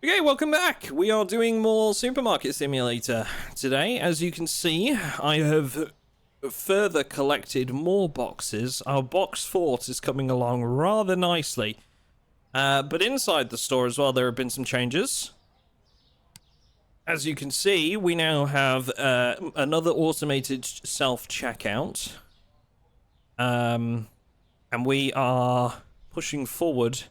Okay, welcome back. We are doing more Supermarket Simulator today. As you can see, I have further collected more boxes. Our box fort is coming along rather nicely. But inside the store as well, there have been some changes. As you can see, we now have another automated self-checkout. And we are pushing forward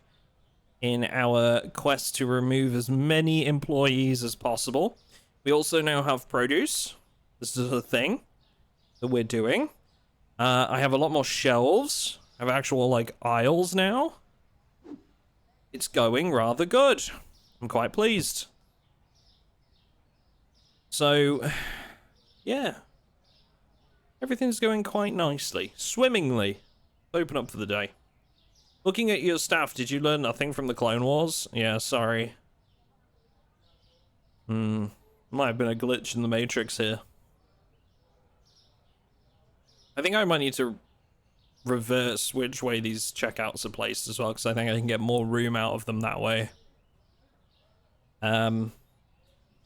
in our quest to remove as many employees as possible. We also now have produce. This is a thing that we're doing. I have a lot more shelves. I have actual, like, aisles now. It's going rather good. I'm quite pleased. So, yeah. Everything's going quite nicely. Swimmingly. Open up for the day. Looking at your staff, did you learn nothing from the Clone Wars? Yeah, sorry. Might have been a glitch in the Matrix here. I think I might need to reverse which way these checkouts are placed as well, because I think I can get more room out of them that way. I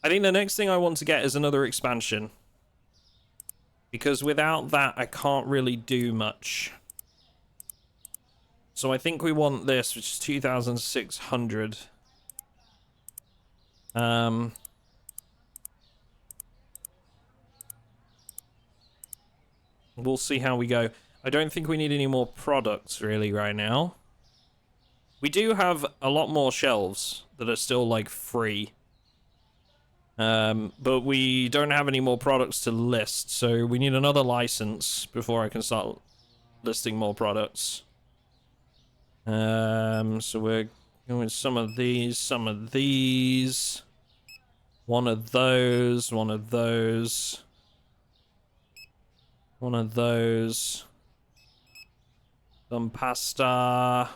think the next thing I want to get is another expansion. Because without that, I can't really do much. So I think we want this, which is 2,600. We'll see how we go. I don't think we need any more products really right now. We do have a lot more shelves that are still like free. But we don't have any more products to list, so we need another license before I can start listing more products. So we're going some of these, one of those, one of those, one of those, some pasta.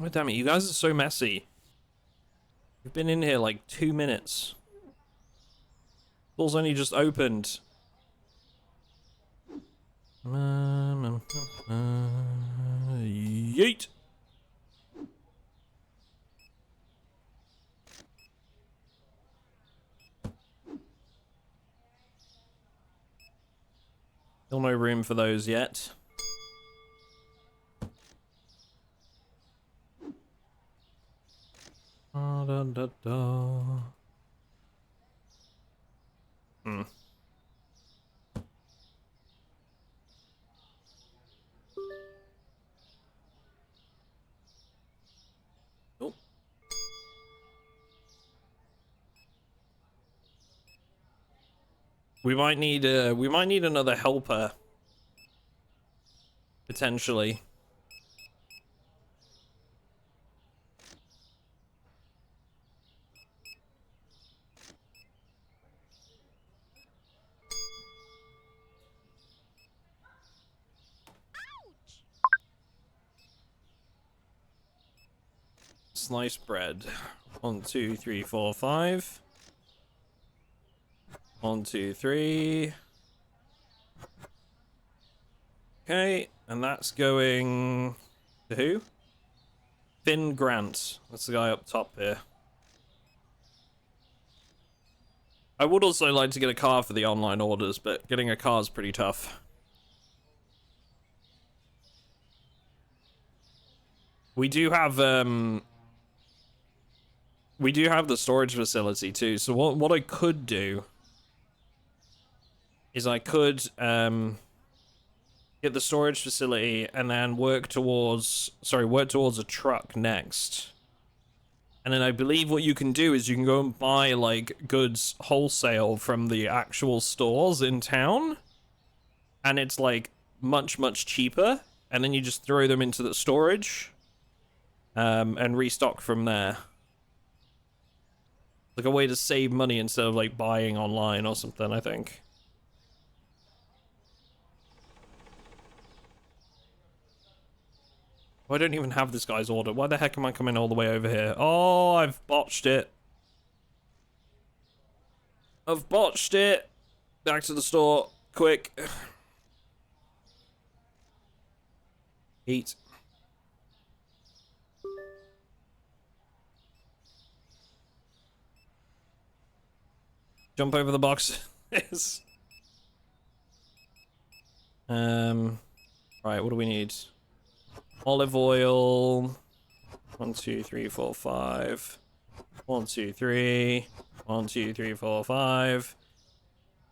Oh, damn it, you guys are so messy. We've been in here like 2 minutes. Door's only just opened. Yeet. Still no room for those yet. Da, da, da. Oh. We might need another helper. Potentially. Sliced bread. 1, 2, 3, 4, 5. 1, 2, 3. Okay, and that's going to who? Finn Grant. That's the guy up top here. I would also like to get a car for the online orders, but getting a car is pretty tough. We do have the storage facility too. So what I could do is I could get the storage facility and then work towards a truck next. And then I believe what you can do is you can go and buy like goods wholesale from the actual stores in town, and it's like much cheaper, and then you just throw them into the storage and restock from there. Like a way to save money instead of like buying online or something, I think. Oh, I don't even have this guy's order. Why the heck am I coming all the way over here? Oh, I've botched it. I've botched it. Back to the store. Quick. Eat. Jump over the boxes. Right, what do we need? Olive oil. 1, 2, 3, 4, 5. 1, 2, 3. 1, 2, 3, 4, 5.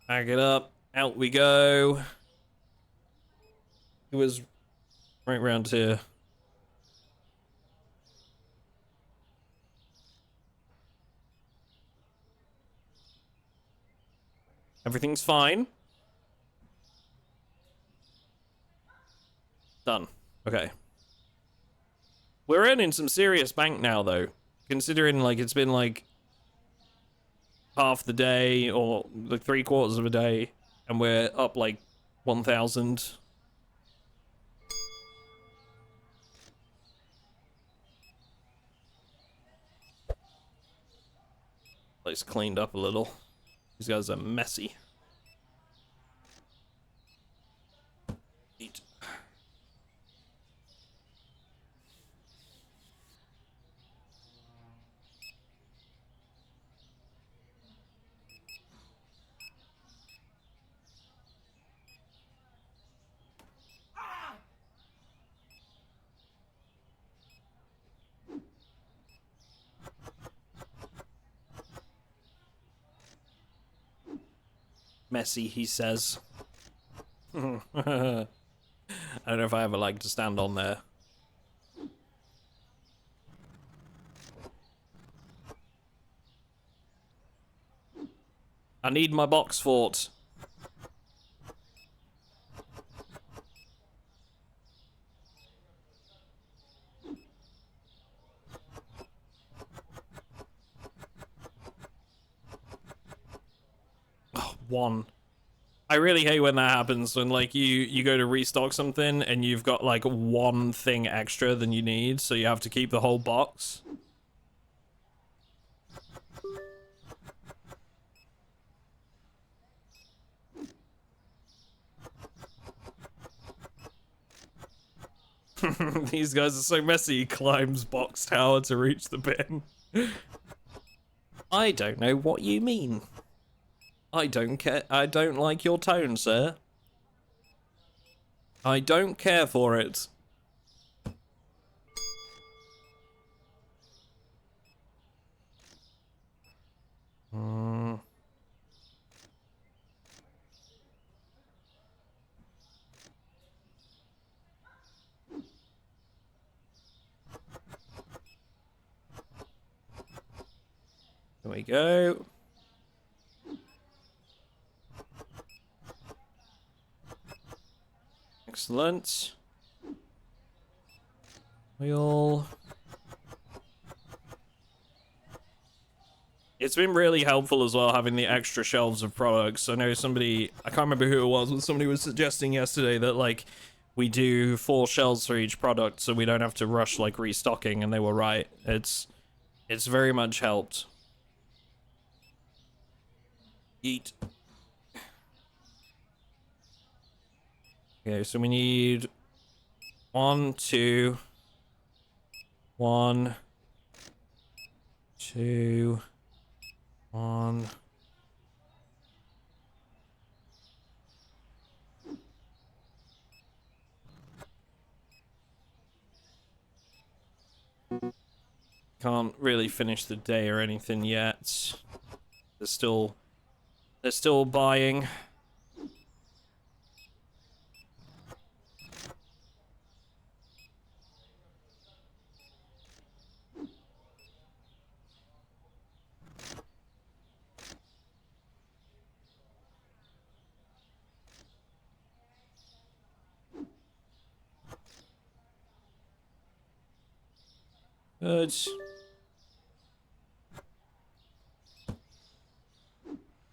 Bag it up. Out we go. It was right round here. Everything's fine. Done. Okay. We're earning some serious bank now, though. Considering, like, it's been, like, half the day, or, like, 3/4 of a day, and we're up, like, 1,000. Place cleaned up a little. These guys are messy. Eat. Messy, he says. I don't know if I ever like to stand on there. I need my box fort. Oh, 1. I really hate when that happens, when like you go to restock something and you've got like 1 thing extra than you need, so you have to keep the whole box. These guys are so messy. He climbs box tower to reach the bin. I don't know what you mean. I don't care. I don't like your tone, sir. I don't care for it. There we go. Excellent. Oil. It's been really helpful as well having the extra shelves of products. I know somebody, I can't remember who it was, but somebody was suggesting yesterday that like we do 4 shelves for each product so we don't have to rush like restocking, and they were right. It's very much helped. Eat. Okay, so we need 1, 2, 1, 2, 1. Can't really finish the day or anything yet. They're still buying. Good.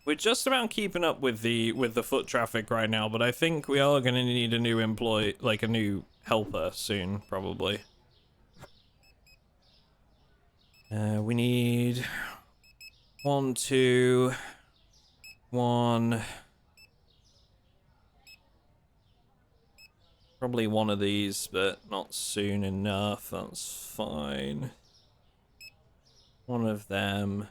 We're just about keeping up with the foot traffic right now, but I think we are going to need a new employee, like a new helper soon, probably. We need 1, 2, one. Probably one of these, but not soon enough. That's fine. One of them.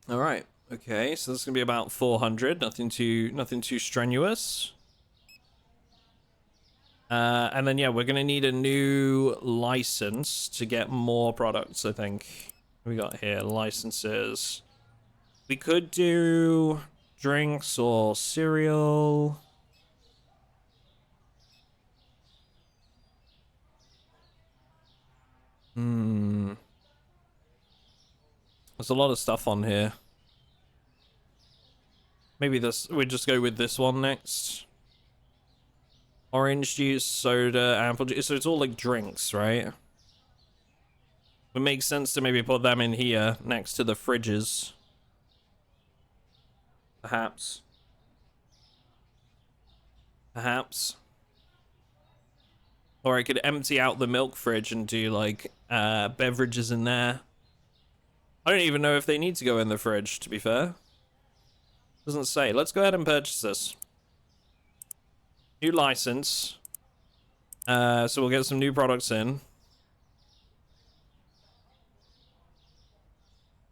All right. Okay, so that's gonna be about 400. Nothing too strenuous. And then yeah, we're gonna need a new license to get more products. I think we got here licenses. We could do drinks or cereal. There's a lot of stuff on here. Maybe this, we just go with this one next. Orange juice, soda, apple juice. So it's all like drinks, right? It makes sense to maybe put them in here next to the fridges. Perhaps. Perhaps. Or I could empty out the milk fridge and do like beverages in there. I don't even know if they need to go in the fridge, to be fair. Doesn't say. Let's go ahead and purchase this. New license. So we'll get some new products in.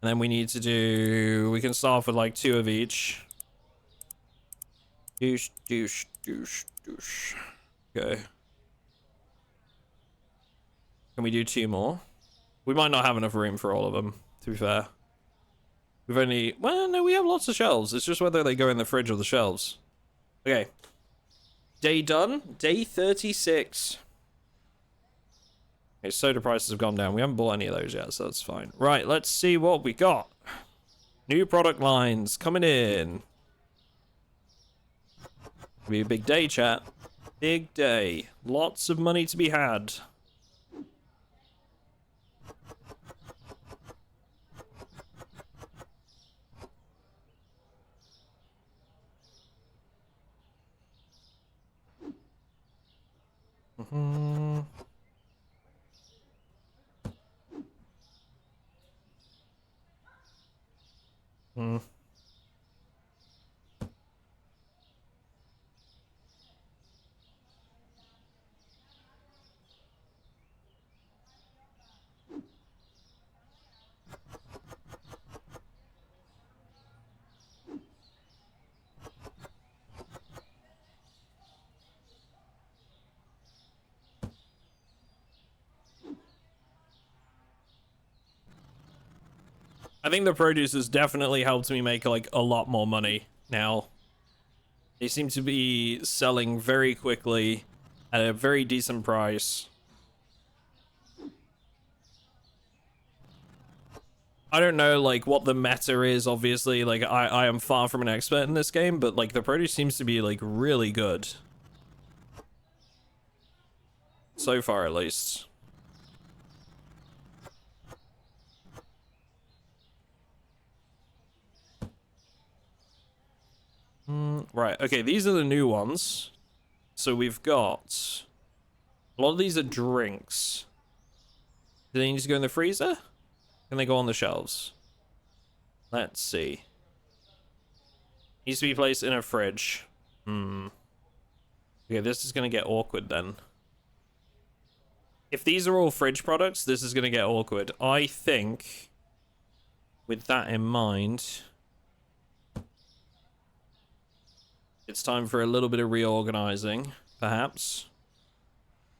And then we need to do... We can start off with like 2 of each. Douche, douche, douche, douche. Okay. Can we do 2 more? We might not have enough room for all of them, to be fair. We've only... Well, no, we have lots of shelves. It's just whether they go in the fridge or the shelves. Okay. Day done. Day 36. Okay, soda prices have gone down. We haven't bought any of those yet, so that's fine. Right, let's see what we got. New product lines coming in. Be a big day, chat. Big day. Lots of money to be had. I think the produce has definitely helped me make like a lot more money now. They seem to be selling very quickly at a very decent price. I don't know like what the meta is, obviously. Like I am far from an expert in this game, but like the produce seems to be like really good. So far at least. Right, okay, these are the new ones. So we've got... A lot of these are drinks. Do they need to go in the freezer? Can they go on the shelves? Let's see. Needs to be placed in a fridge. Okay, this is gonna get awkward then. If these are all fridge products, this is gonna get awkward. I think, with that in mind... It's time for a little bit of reorganizing, perhaps.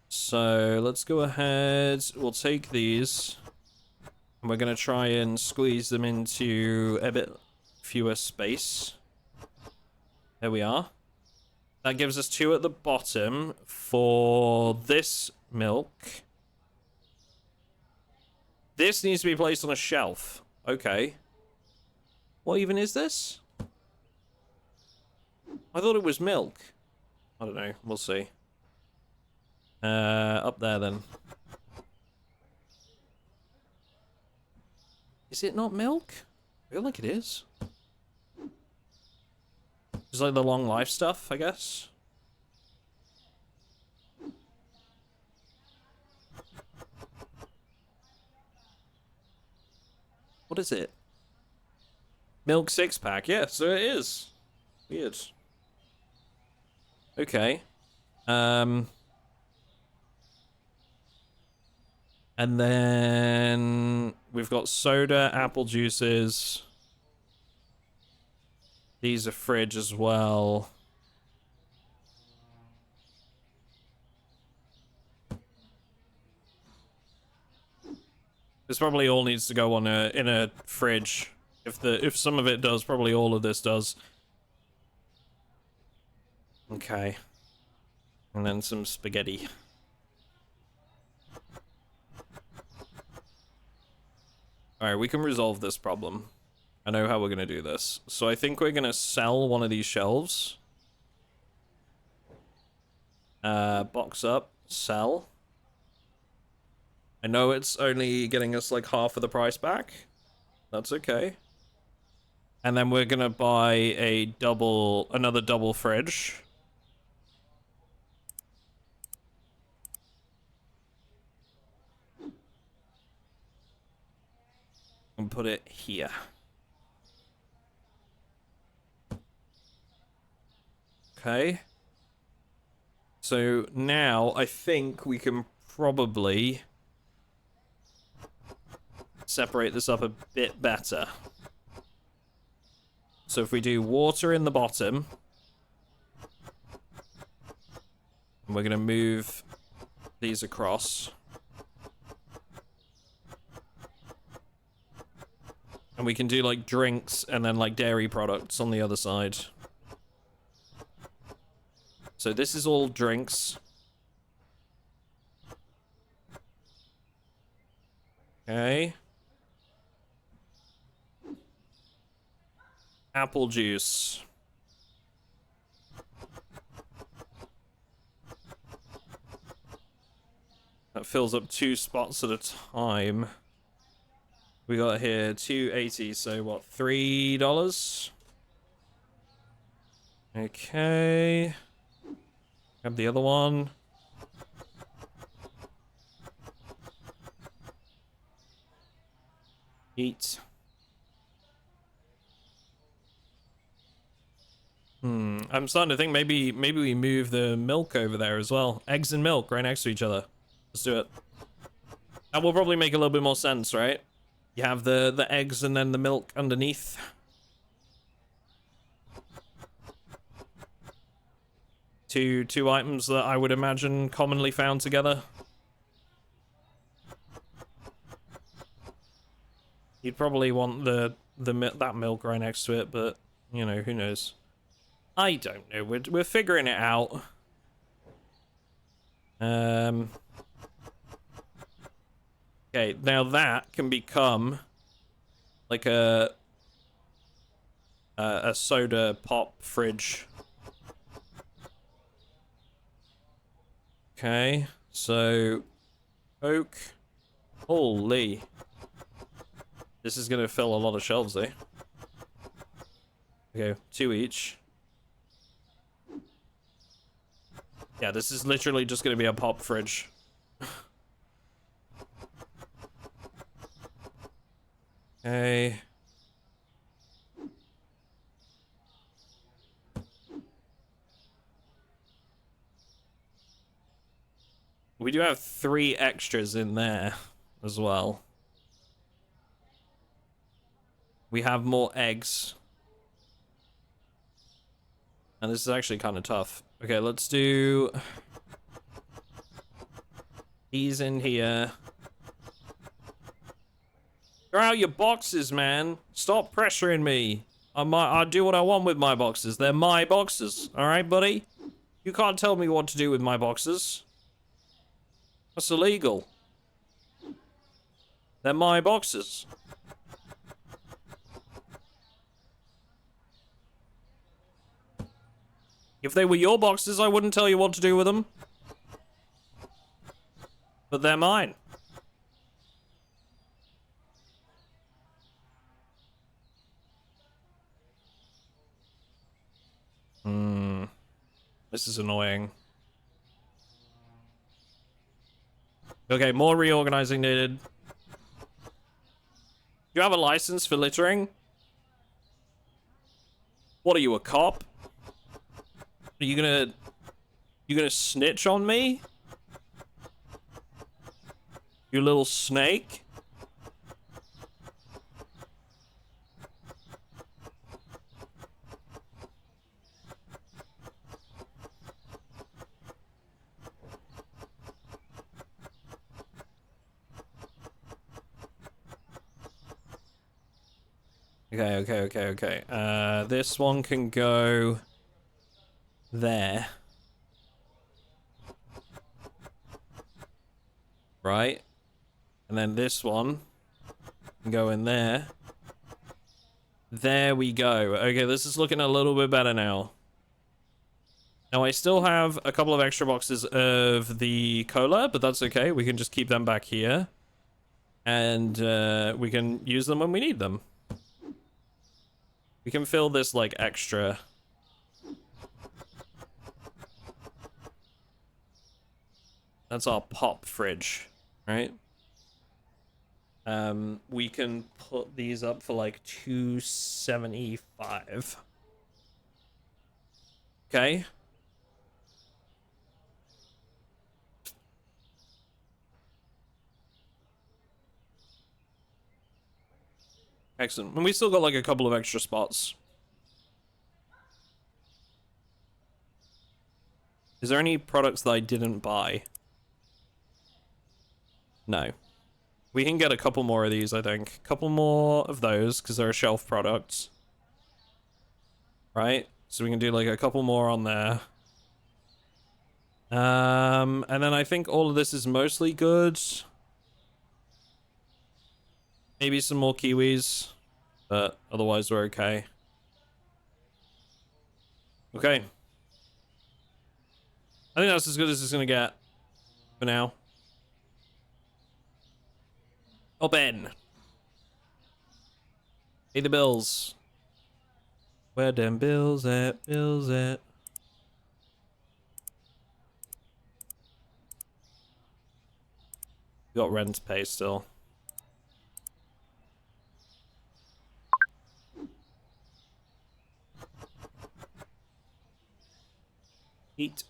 So let's go ahead. We'll take these. And we're going to try and squeeze them into a bit fewer space. There we are. That gives us 2 at the bottom for this milk. This needs to be placed on a shelf. Okay. What even is this? I thought it was milk. I don't know. We'll see. Up there then. Is it not milk? I feel like it is. It's like the long life stuff, I guess. What is it? Milk 6-pack. Yeah, so it is. Weird. Okay. And then we've got soda, apple juices. These are fridge as well. This probably all needs to go on in a fridge. If some of it does, probably all of this does. Okay. And then some spaghetti. Alright, we can resolve this problem. I know how we're gonna do this. So I think we're gonna sell one of these shelves. Box up, sell. I know it's only getting us like half of the price back. That's okay. And then we're gonna buy another double fridge. And put it here. Okay. So now I think we can probably separate this up a bit better. So if we do water in the bottom, and we're going to move these across. And we can do like drinks and then like dairy products on the other side. So this is all drinks. Okay. Apple juice. That fills up 2 spots at a time. We got here $2.80, so what, $3? Okay. Grab the other one. Eat. I'm starting to think maybe we move the milk over there as well. Eggs and milk right next to each other. Let's do it. That will probably make a little bit more sense, right? You have the eggs and then the milk underneath. Two items that I would imagine commonly found together. You'd probably want that milk right next to it, but you know, who knows? I don't know. We're figuring it out. Okay, now that can become like a soda pop fridge. Okay, so Coke. Holy. This is gonna fill a lot of shelves, eh? Okay, 2 each. Yeah, this is literally just gonna be a pop fridge. Okay. We do have 3 extras in there as well. We have more eggs. And this is actually kind of tough. Okay, let's do these in here. Throw out your boxes, man. Stop pressuring me. I do what I want with my boxes. They're my boxes. All right, buddy? You can't tell me what to do with my boxes. That's illegal. They're my boxes. If they were your boxes, I wouldn't tell you what to do with them. But they're mine. This is annoying. Okay, more reorganizing needed. Do you have a license for littering? What are you, a cop? Are you gonna snitch on me? You little snake? Okay. This one can go there. Right? And then this one can go in there. There we go. Okay, this is looking a little bit better now. Now, I still have a couple of extra boxes of the cola, but that's okay. We can just keep them back here. And we can use them when we need them. We can fill this, like, extra. That's our pop fridge, right? We can put these up for, like, $2.75. Okay. Excellent. And we still got, like, a couple of extra spots. Is there any products that I didn't buy? No. We can get a couple more of these, I think. A couple more of those, because they're shelf products. Right? So we can do, like, a couple more on there. And then I think all of this is mostly good. Maybe some more kiwis. But otherwise, we're okay. Okay. I think that's as good as it's gonna get for now. Oh, Ben. Pay the bills. Where them bills at? Bills at? Got rent to pay still. Eat.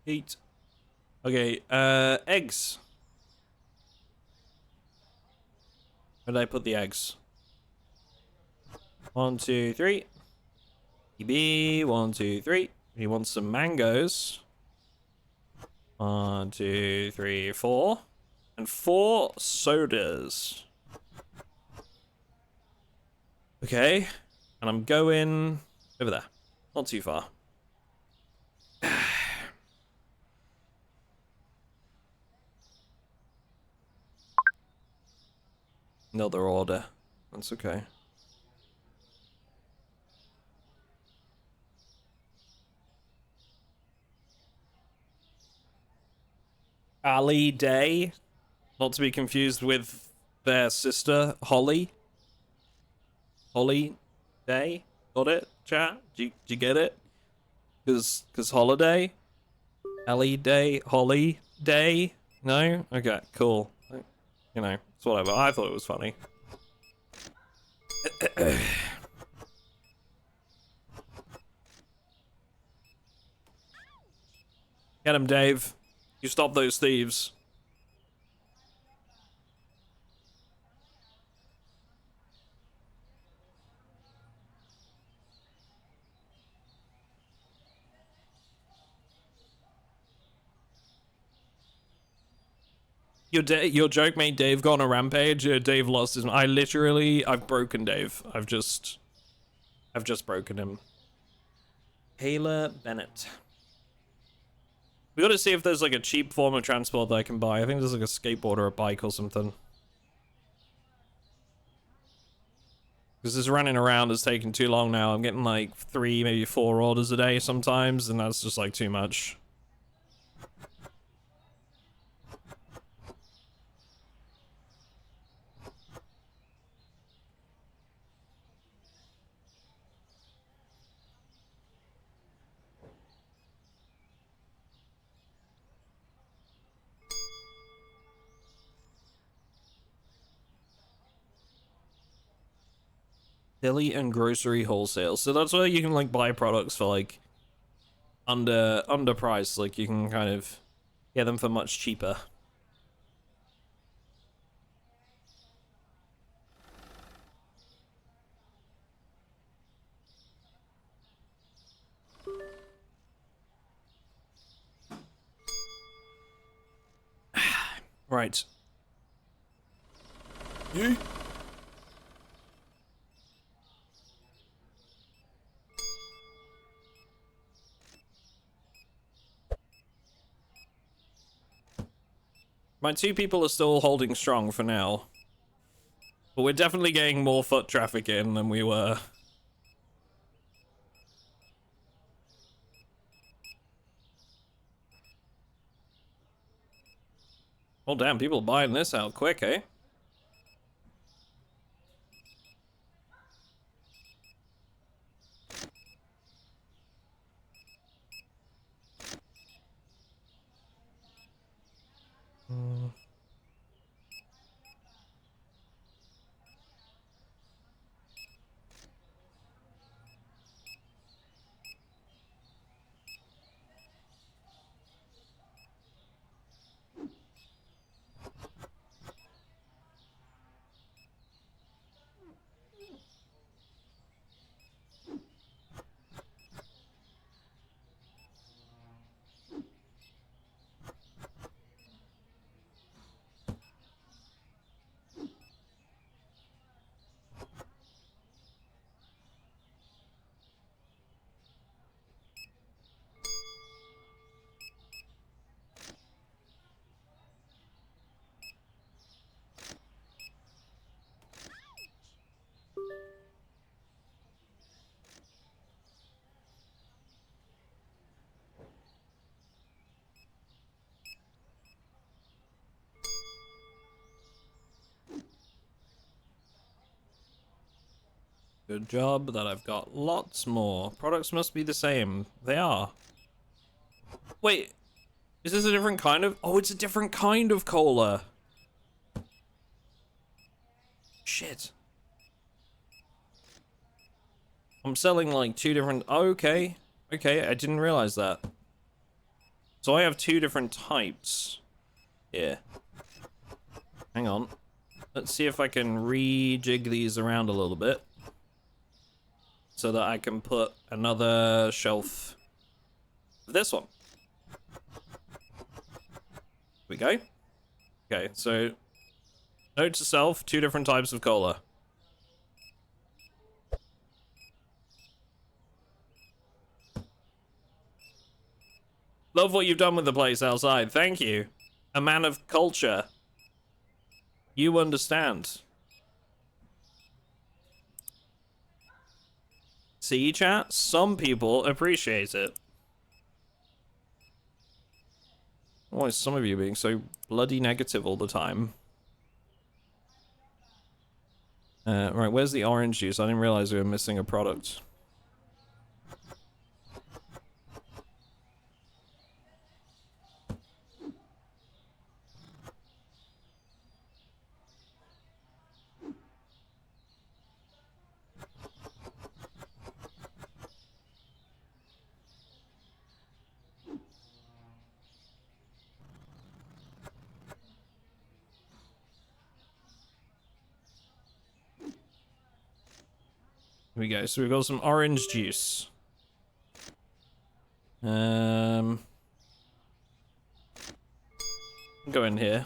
Eat. Okay, eggs. Where did I put the eggs? 1, 2, 3. EB, 1, 2, 3. He wants some mangoes. 1, 2, 3, 4. And 4 sodas. Okay. And I'm going over there. Not too far. Another order. That's okay. Ali Day. Not to be confused with their sister, Holly. Holly Day. Got it, chat? Did you get it? Cause holiday? Ali Day? Holly Day? No? Okay, cool. You know, it's whatever. I thought it was funny. Get him, Dave. You stop those thieves. Your joke made Dave go on a rampage. Dave lost his. I've broken Dave. I've just broken him. Kayla Bennett. We gotta see if there's like a cheap form of transport that I can buy. I think there's like a skateboard or a bike or something. Because this running around is taking too long now. I'm getting like 3, maybe 4 orders a day sometimes, and that's just like too much. Deli and grocery wholesale. So that's where you can like buy products for like under price. Like you can kind of get them for much cheaper. Right. You? My 2 people are still holding strong for now. But we're definitely getting more foot traffic in than we were. Oh damn, people buying this out quick, eh? Good job that I've got lots more. Products must be the same. They are. Wait, is this a different kind of? Oh, it's a different kind of cola. Shit. I'm selling like 2 different. Oh, okay. Okay, I didn't realize that. So I have 2 different types. Yeah. Hang on. Let's see if I can rejig these around a little bit. So that I can put another shelf of this one. Here we go. Okay, so note to self, 2 different types of cola. Love what you've done with the place outside. Thank you. A man of culture. You understand. See, chat? Some people appreciate it. Why is some of you being so bloody negative all the time? Right, where's the orange juice? I didn't realize we were missing a product. Here we go. So we've got some orange juice. Go in here.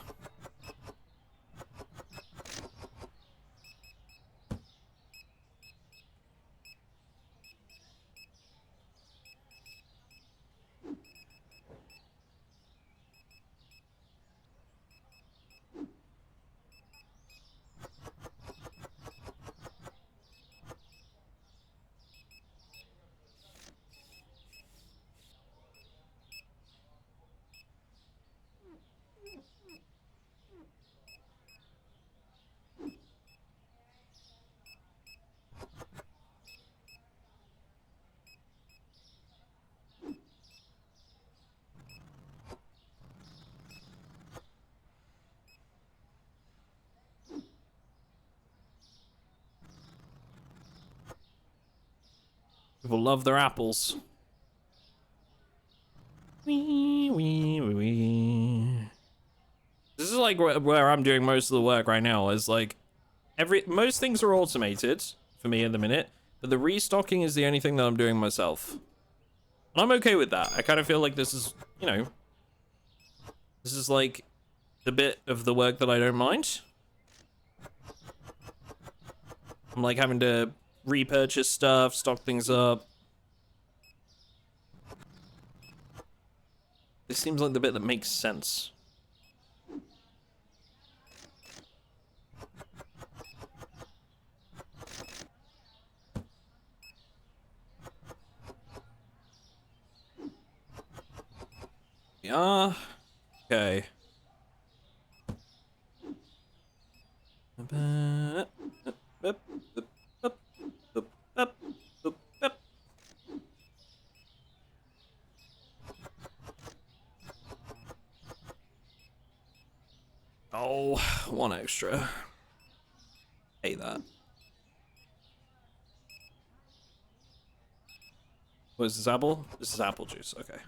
People love their apples. Wee, wee, wee, wee. This is like where I'm doing most of the work right now. Is like most things are automated for me at the minute, but the restocking is the only thing that I'm doing myself. And I'm okay with that. I kind of feel like this is, you know, this is like the bit of the work that I don't mind. I'm like having to repurchase stuff, stock things up. This seems like the bit that makes sense. Yeah. Okay. Oh, one extra. Hate that. What is this, apple? This is apple juice, okay.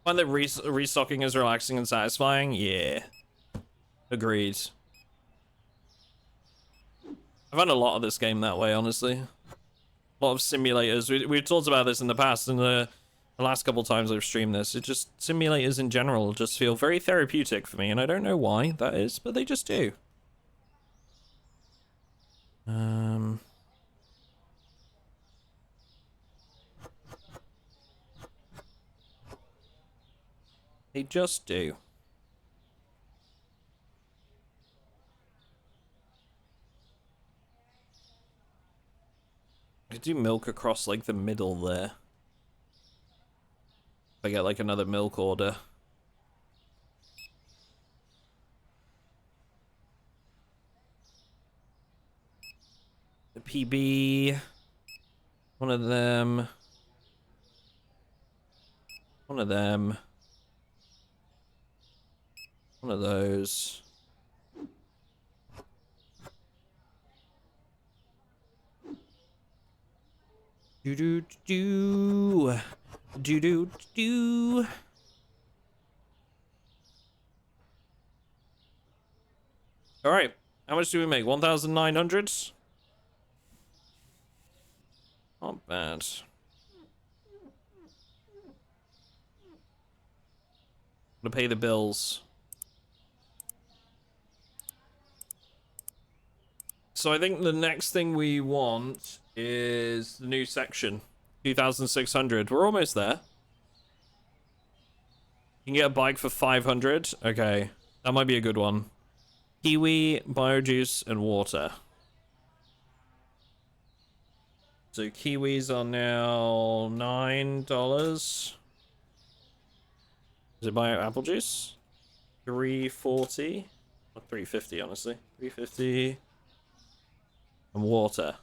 Find that restocking is relaxing and satisfying? Yeah. Agreed. I found a lot of this game that way, honestly. A lot of simulators. We've talked about this in the past, and the last couple times I've streamed this. It just, simulators in general just feel very therapeutic for me, and I don't know why that is, but they just do. They just do. I could do milk across like the middle there. If I get like another milk order. The PB. One of them. One of them. One of those. Do do do do do do. All right, how much do we make? 1,900. Not bad. I'm gonna pay the bills. So I think the next thing we want is the new section, 2,600. We're almost there. You can get a bike for 500. Okay, that might be a good one. Kiwi, biojuice, and water. So kiwis are now $9. Is it bio apple juice? 340 or 350, honestly. 350. And water.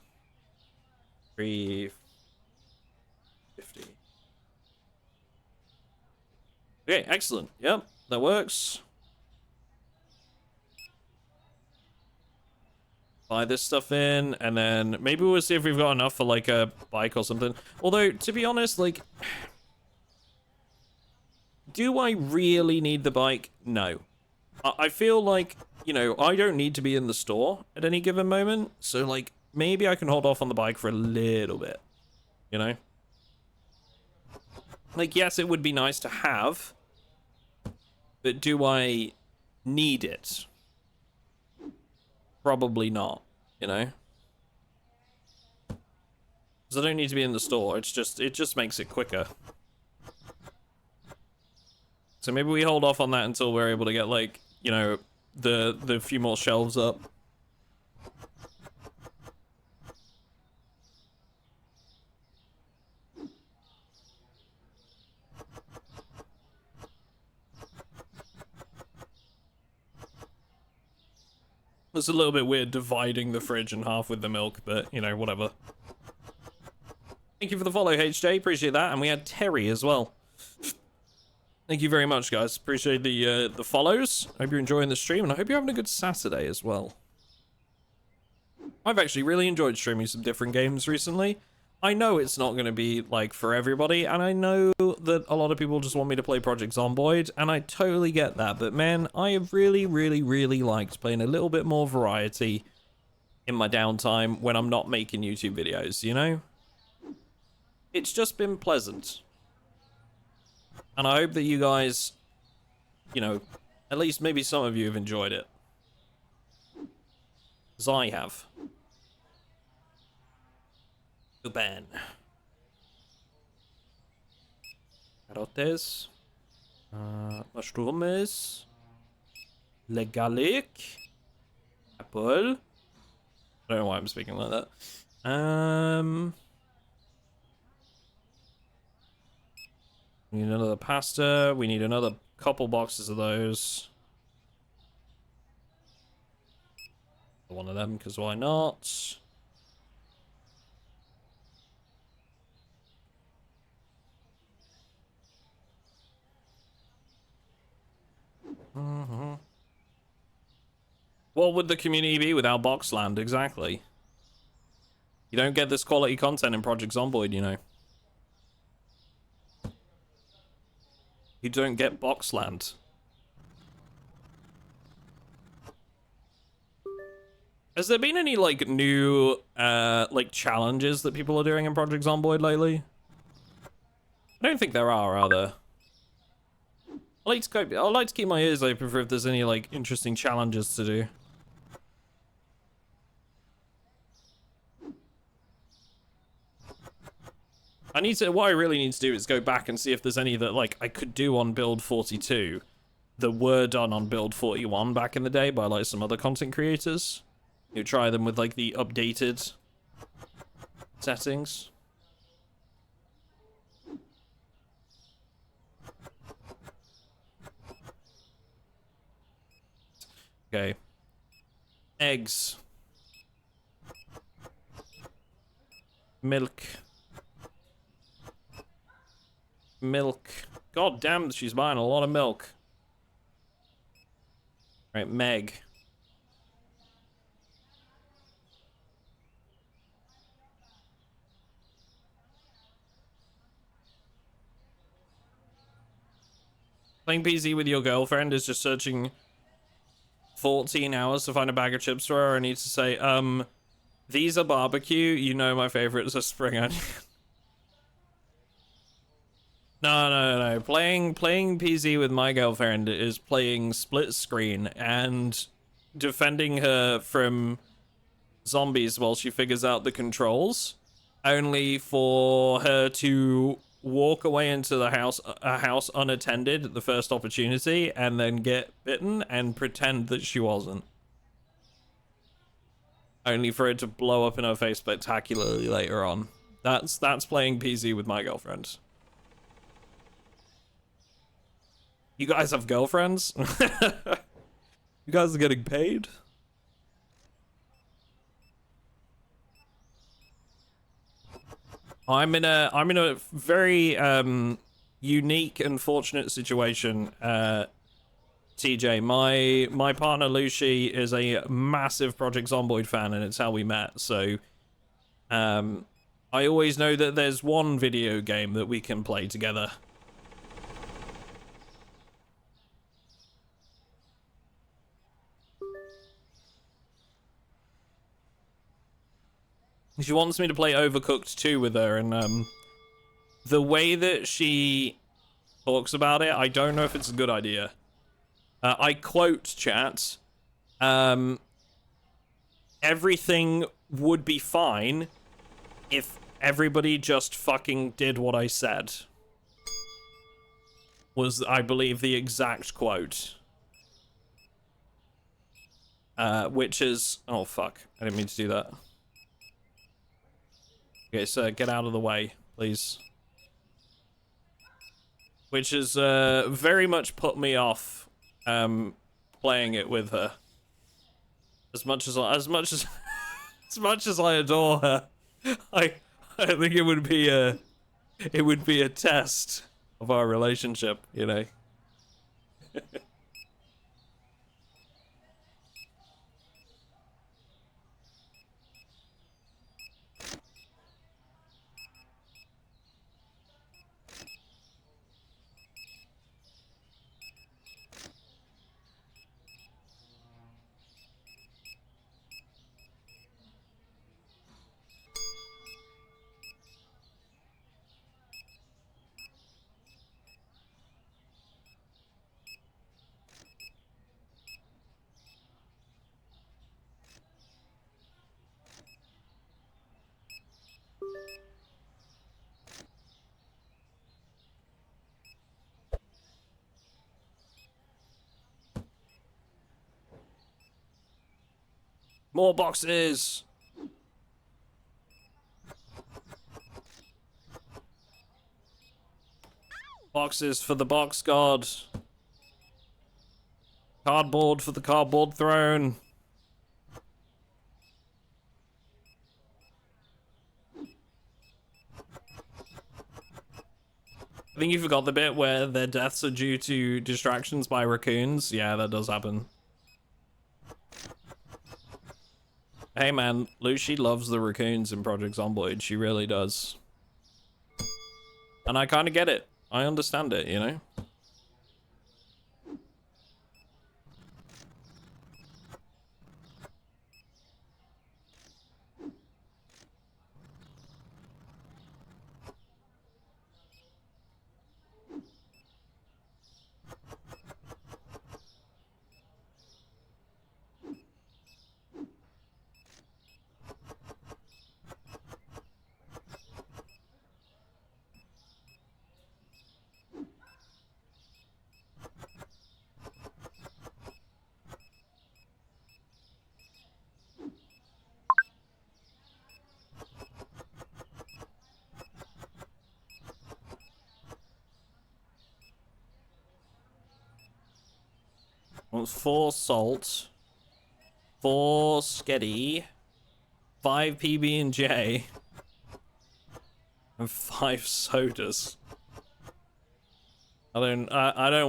350. Okay, excellent. Yep, that works. Buy this stuff in, and then maybe we'll see if we've got enough for like a bike or something. Although, to be honest, like, do I really need the bike? No. I feel like, you know, I don't need to be in the store at any given moment, so like, maybe I can hold off on the bike for a little bit, you know? Like, yes, it would be nice to have, but do I need it? Probably not, you know? Because I don't need to be in the store, it just makes it quicker. So maybe we hold off on that until we're able to get, like, you know, the few more shelves up. It's a little bit weird dividing the fridge in half with the milk, but, you know, whatever. Thank you for the follow, HJ. Appreciate that. And we had Terry as well. Thank you very much, guys. Appreciate the follows. Hope you're enjoying the stream, and I hope you're having a good Saturday as well. I've actually really enjoyed streaming some different games recently. I know it's not going to be, like, for everybody, and I know that a lot of people just want me to play Project Zomboid, and I totally get that, but man, I have really, really, really liked playing a little bit more variety in my downtime when I'm not making YouTube videos, you know? It's just been pleasant. And I hope that you guys, you know, at least maybe some of you have enjoyed it. As I have. Ben. Carotes. Mushrooms. Le garlic. Apple. I don't know why I'm speaking like that. We need another pasta. We need another couple boxes of those. One of them, because why not? What would the community be without Boxland? Exactly. You don't get this quality content in Project Zomboid, you know. You don't get Boxland. Has there been any, like, new, like, challenges that people are doing in Project Zomboid lately? I don't think there are there? I like to keep my ears open for if there's any, like, interesting challenges to do. What I really need to do is go back and see if there's any that, like, I could do on build 42 that were done on build 41 back in the day by, like, some other content creators. You try them with, like, the updated settings. Okay. Eggs. Milk. Milk. God damn, she's buying a lot of milk. Right, Meg. Playing PC with your girlfriend is just searching 14 hours to find a bag of chips for her. I need to say, these are barbecue. You know my favorites are spring onion. No. Playing PC with my girlfriend is playing split screen and defending her from zombies while she figures out the controls, only for her to walk away into a house unattended at the first opportunity and then get bitten and pretend that she wasn't. Only for it to blow up in her face spectacularly later on. That's playing PC with my girlfriend. You guys have girlfriends? You guys are getting paid? I'm in a very unique and fortunate situation, TJ. My partner Lucy is a massive Project Zomboid fan, and it's how we met. So I always know that there's one video game that we can play together. She wants me to play Overcooked 2 with her, and the way that she talks about it, I don't know if it's a good idea. I quote, chat, everything would be fine if everybody just fucking did what I said. Was, I believe, the exact quote. Which is... Oh, fuck. I didn't mean to do that. Okay, so get out of the way, please. Which has very much put me off playing it with her. As much as I adore her, I think it would be a test of our relationship, you know. More boxes! Boxes for the box god. Cardboard for the cardboard throne. I think you forgot the bit where their deaths are due to distractions by raccoons. Yeah, that does happen. Hey man, Lucy loves the raccoons in Project Zomboid. She really does. And I kind of get it. I understand it, you know? Well, it's 4 salt, 4 sketty, 5 PB&J, and 5 sodas. I don't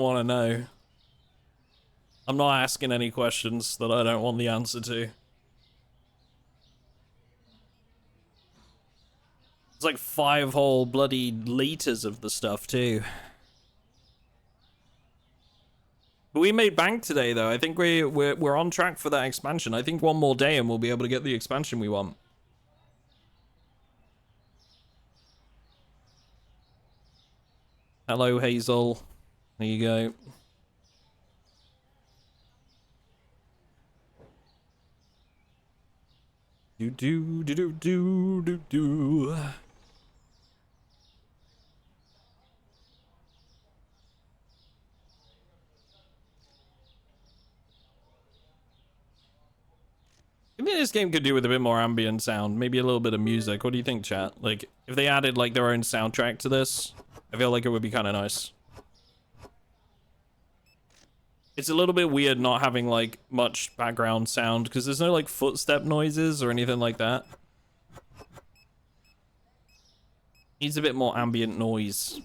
want to know. I'm not asking any questions that I don't want the answer to. It's like 5 whole bloody liters of the stuff too. But we made bank today though. I think we're on track for that expansion. I think one more day and we'll be able to get the expansion we want. Hello, Hazel. There you go. Do do do do do do do. Maybe this game could do with a bit more ambient sound, maybe a little bit of music. What do you think, chat? Like, if they added like their own soundtrack to this, I feel like it would be kind of nice. It's a little bit weird not having like much background sound because there's no like footstep noises or anything like that. Needs a bit more ambient noise.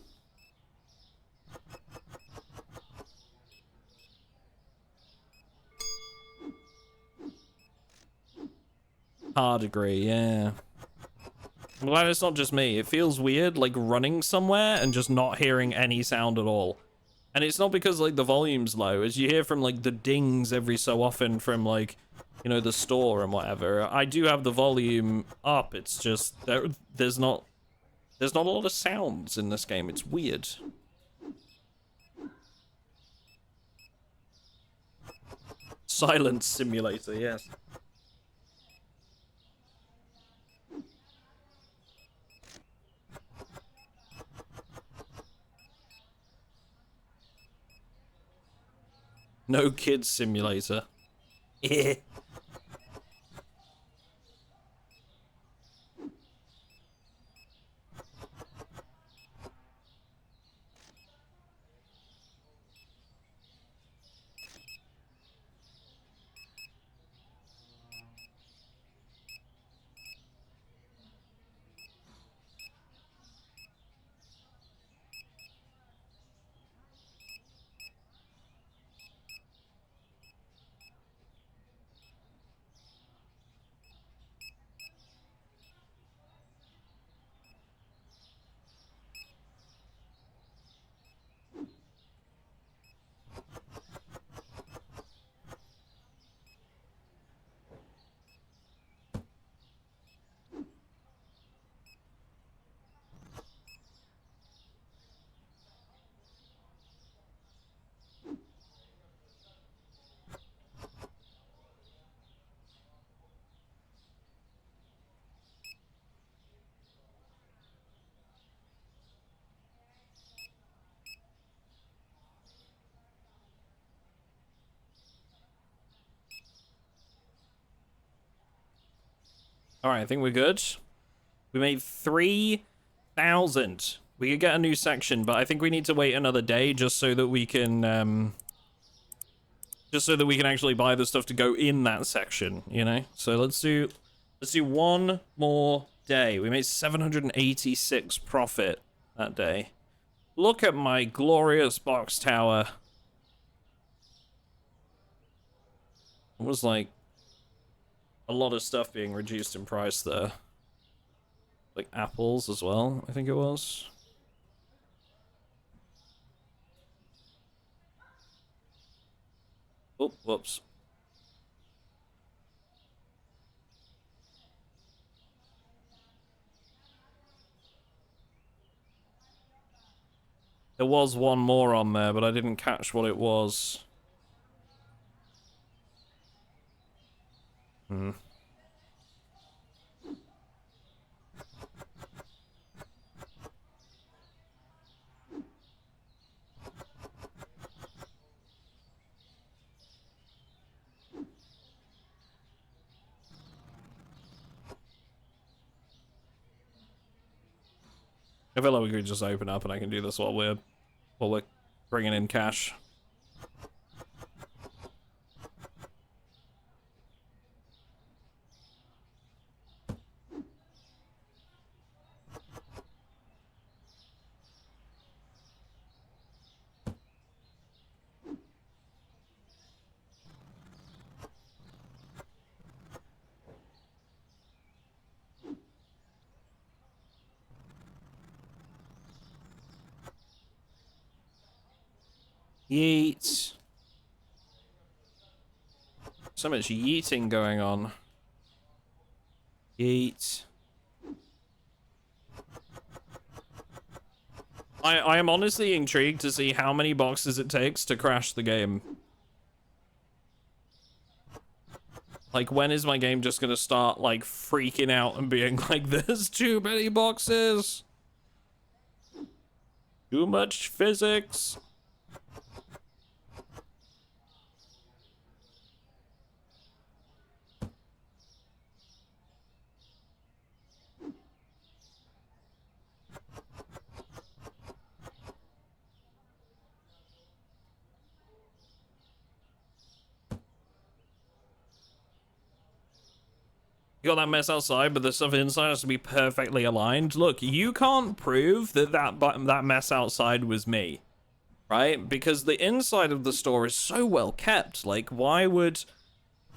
Hard agree, yeah. I'm glad it's not just me. It feels weird, like running somewhere and just not hearing any sound at all. And it's not because like the volume's low, as you hear from like the dings every so often from like, you know, the store and whatever. I do have the volume up. It's just there's not a lot of sounds in this game. It's weird. Silence simulator, yes. No kids simulator. Yeah. All right, I think we're good. We made 3,000. We could get a new section, but I think we need to wait another day just so that we can, actually buy the stuff to go in that section, you know? So let's do one more day. We made 786 profit that day. Look at my glorious box tower. It was like a lot of stuff being reduced in price there. Like apples as well, I think it was. Oh, whoops. There was one more on there, but I didn't catch what it was. Hmm. I feel like we could just open up and I can do this while we're bringing in cash. Yeet. So much yeeting going on. Yeet. I am honestly intrigued to see how many boxes it takes to crash the game. Like, when is my game just gonna start, like, freaking out and being like, there's too many boxes? Too much physics. You got that mess outside, but the stuff inside has to be perfectly aligned. Look, you can't prove that that mess outside was me, right? Because the inside of the store is so well kept. Like, why would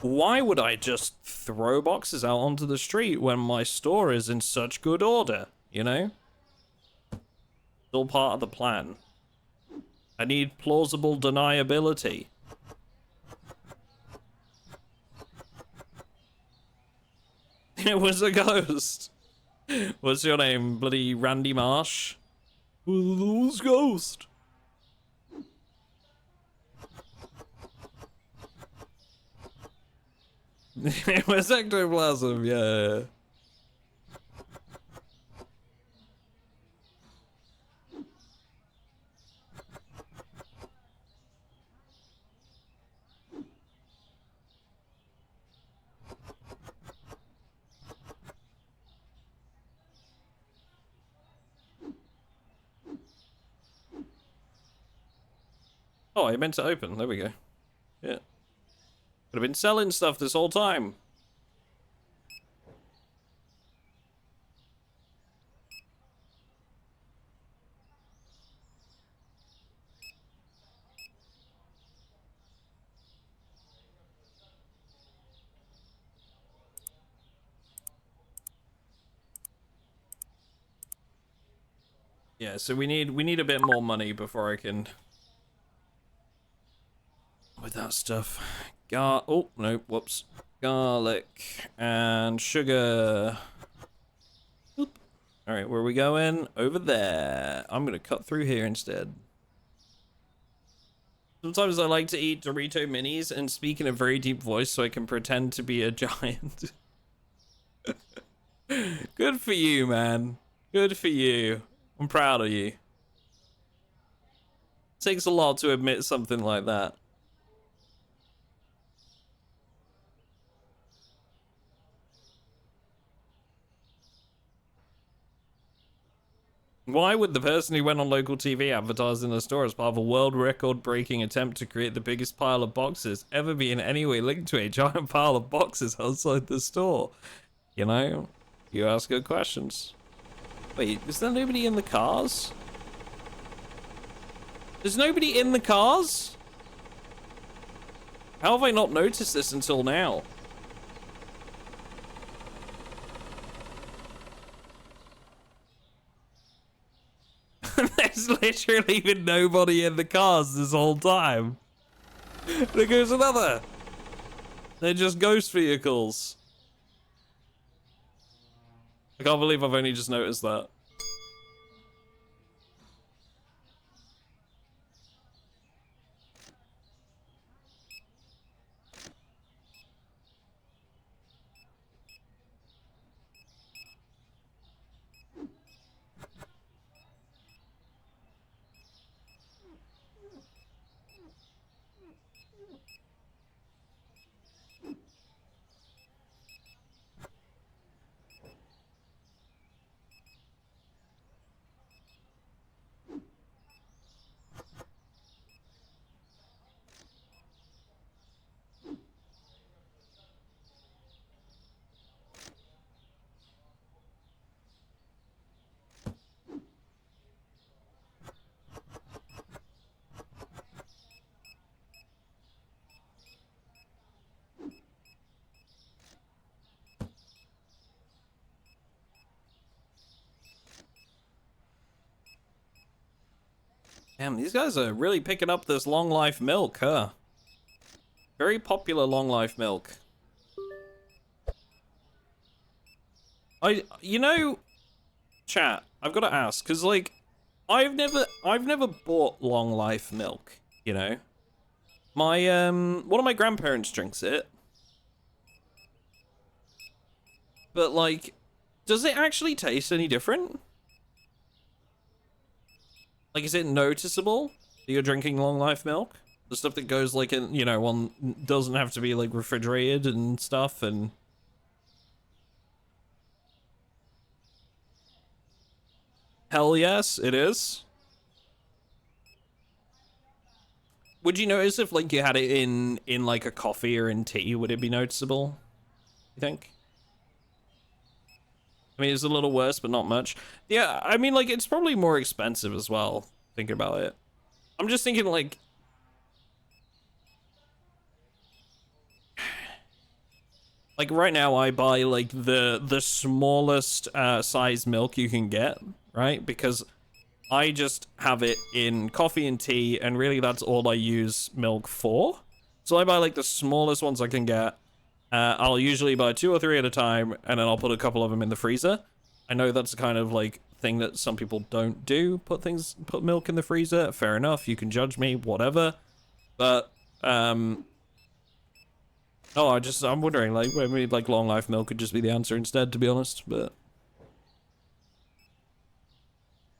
I just throw boxes out onto the street when my store is in such good order, you know? It's all part of the plan. I need plausible deniability. It was a ghost. What's your name? Bloody Randy Marsh? It was a ghost. It was ectoplasm, yeah. Oh, I meant to open. There we go. Yeah. Could have been selling stuff this whole time. Yeah, so we need a bit more money before I can with that stuff. Oh, no, whoops. Garlic and sugar. Oop. All right, where are we going? Over there. I'm going to cut through here instead. Sometimes I like to eat Dorito minis and speak in a very deep voice so I can pretend to be a giant. Good for you, man. Good for you. I'm proud of you. It takes a lot to admit something like that. Why would the person who went on local TV advertising the store as part of a world record-breaking attempt to create the biggest pile of boxes ever be in any way linked to a giant pile of boxes outside the store? You know, you ask good questions. Wait, is there nobody in the cars? There's nobody in the cars? How have I not noticed this until now? There's literally been nobody in the cars this whole time. There goes another. They're just ghost vehicles. I can't believe I've only just noticed that. Damn, these guys are really picking up this long life milk, huh? Very popular long life milk. You know, chat, I've got to ask, because like, I've never bought long life milk, you know? My, one of my grandparents drinks it. But like, does it actually taste any different? Like, is it noticeable that you're drinking long life milk? The stuff that goes like in, you know, one doesn't have to be like refrigerated and stuff and... Hell yes, it is. Would you notice if like you had it in like a coffee or in tea, would it be noticeable? You think? I mean, it's a little worse, but not much. Yeah, I mean, like, it's probably more expensive as well, thinking about it. I'm just thinking, like... Like, right now, I buy, like, the smallest size milk you can get, right? Because I just have it in coffee and tea, and really that's all I use milk for. So I buy, like, the smallest ones I can get. I'll usually buy 2 or 3 at a time, and then I'll put a couple of them in the freezer. I know that's the kind of, like, thing that some people don't do, put milk in the freezer. Fair enough, you can judge me, whatever. But, oh, I'm wondering, like, maybe, like, long life milk could just be the answer instead, to be honest, but...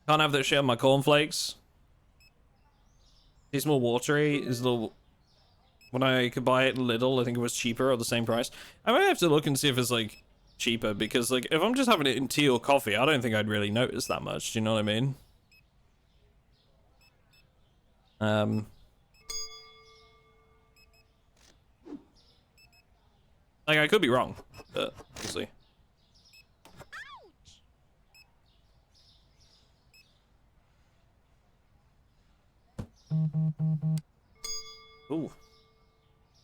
Can't have that shit on my cornflakes. Tastes more watery, is a little... When I could buy it Lidl, I think it was cheaper or the same price. I might have to look and see if it's, like, cheaper, because, like, if I'm just having it in tea or coffee, I don't think I'd really notice that much, do you know what I mean? Like, I could be wrong, but we'll see. Ooh.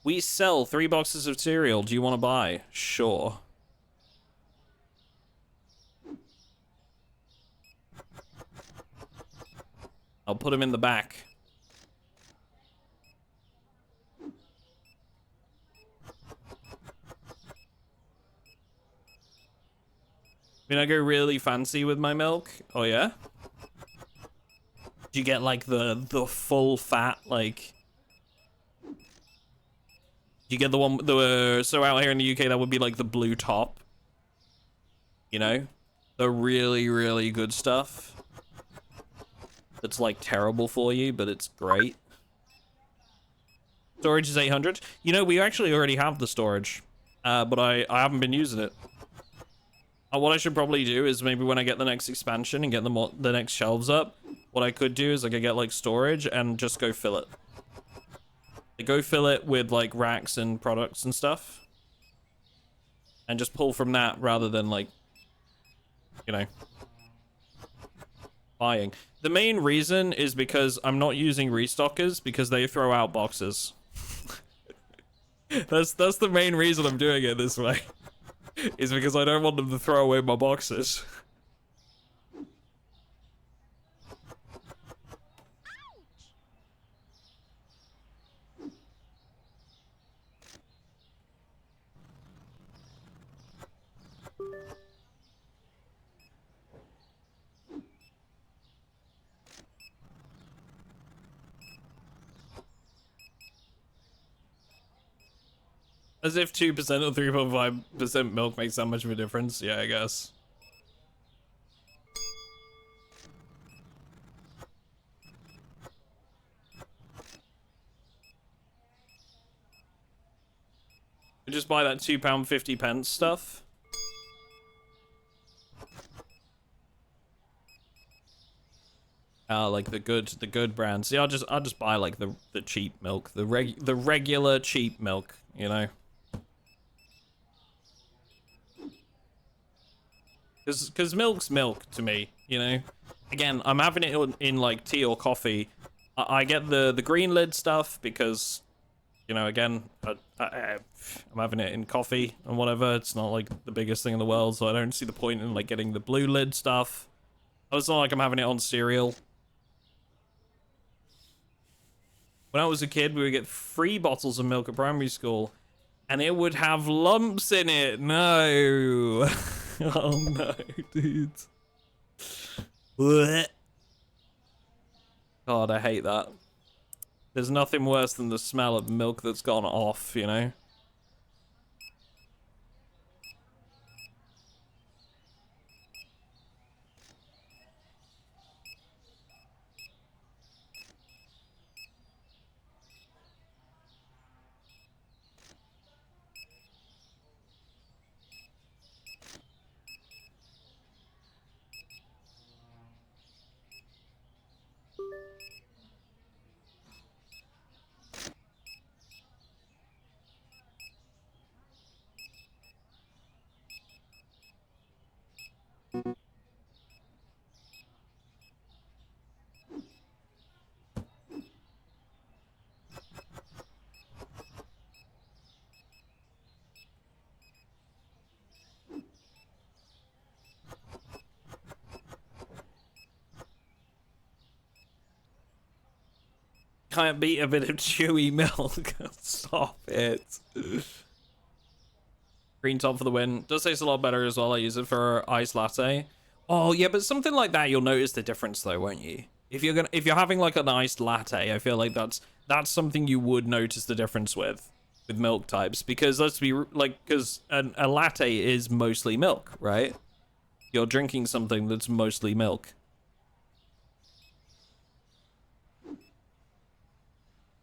We sell 3 boxes of cereal. Do you want to buy? Sure. I'll put them in the back. I mean, I go really fancy with my milk. Oh, yeah? Do you get, like, the full fat, like... You get the one, so out here in the UK, that would be like the blue top. You know? The really, really good stuff. That's like terrible for you, but it's great. Storage is 800. You know, we actually already have the storage. But I haven't been using it. What I should probably do is maybe when I get the next expansion and get the next shelves up, what I could do is I could get like storage and just go fill it. Go fill it with like racks and products and stuff. And just pull from that rather than like, you know, buying. The main reason is because I'm not using restockers because they throw out boxes. That's the main reason I'm doing it this way. Is because I don't want them to throw away my boxes. As if 2% or 3.5% milk makes that much of a difference. Yeah, I guess. Just buy that £2.50 stuff. Like the good brands. See, I'll just buy like the cheap milk, the regular cheap milk, you know. Because milk's milk to me, you know. Again, I'm having it in like tea or coffee. I get the green lid stuff because, you know, again, I'm having it in coffee and whatever. It's not like the biggest thing in the world, so I don't see the point in like getting the blue lid stuff. It's not like I'm having it on cereal. When I was a kid, we would get 3 bottles of milk at primary school, and it would have lumps in it. No. Oh no, dude. Blech. God, I hate that. There's nothing worse than the smell of milk that's gone off, you know? Can't beat a bit of chewy milk. Stop it. Green top for the win. Does taste a lot better as well. I use it for iced latte. Oh yeah, but something like that, you'll notice the difference though, won't you? If you're having like an iced latte, I feel like that's something you would notice the difference with milk types, because let's be like, because a latte is mostly milk, right? You're drinking something that's mostly milk.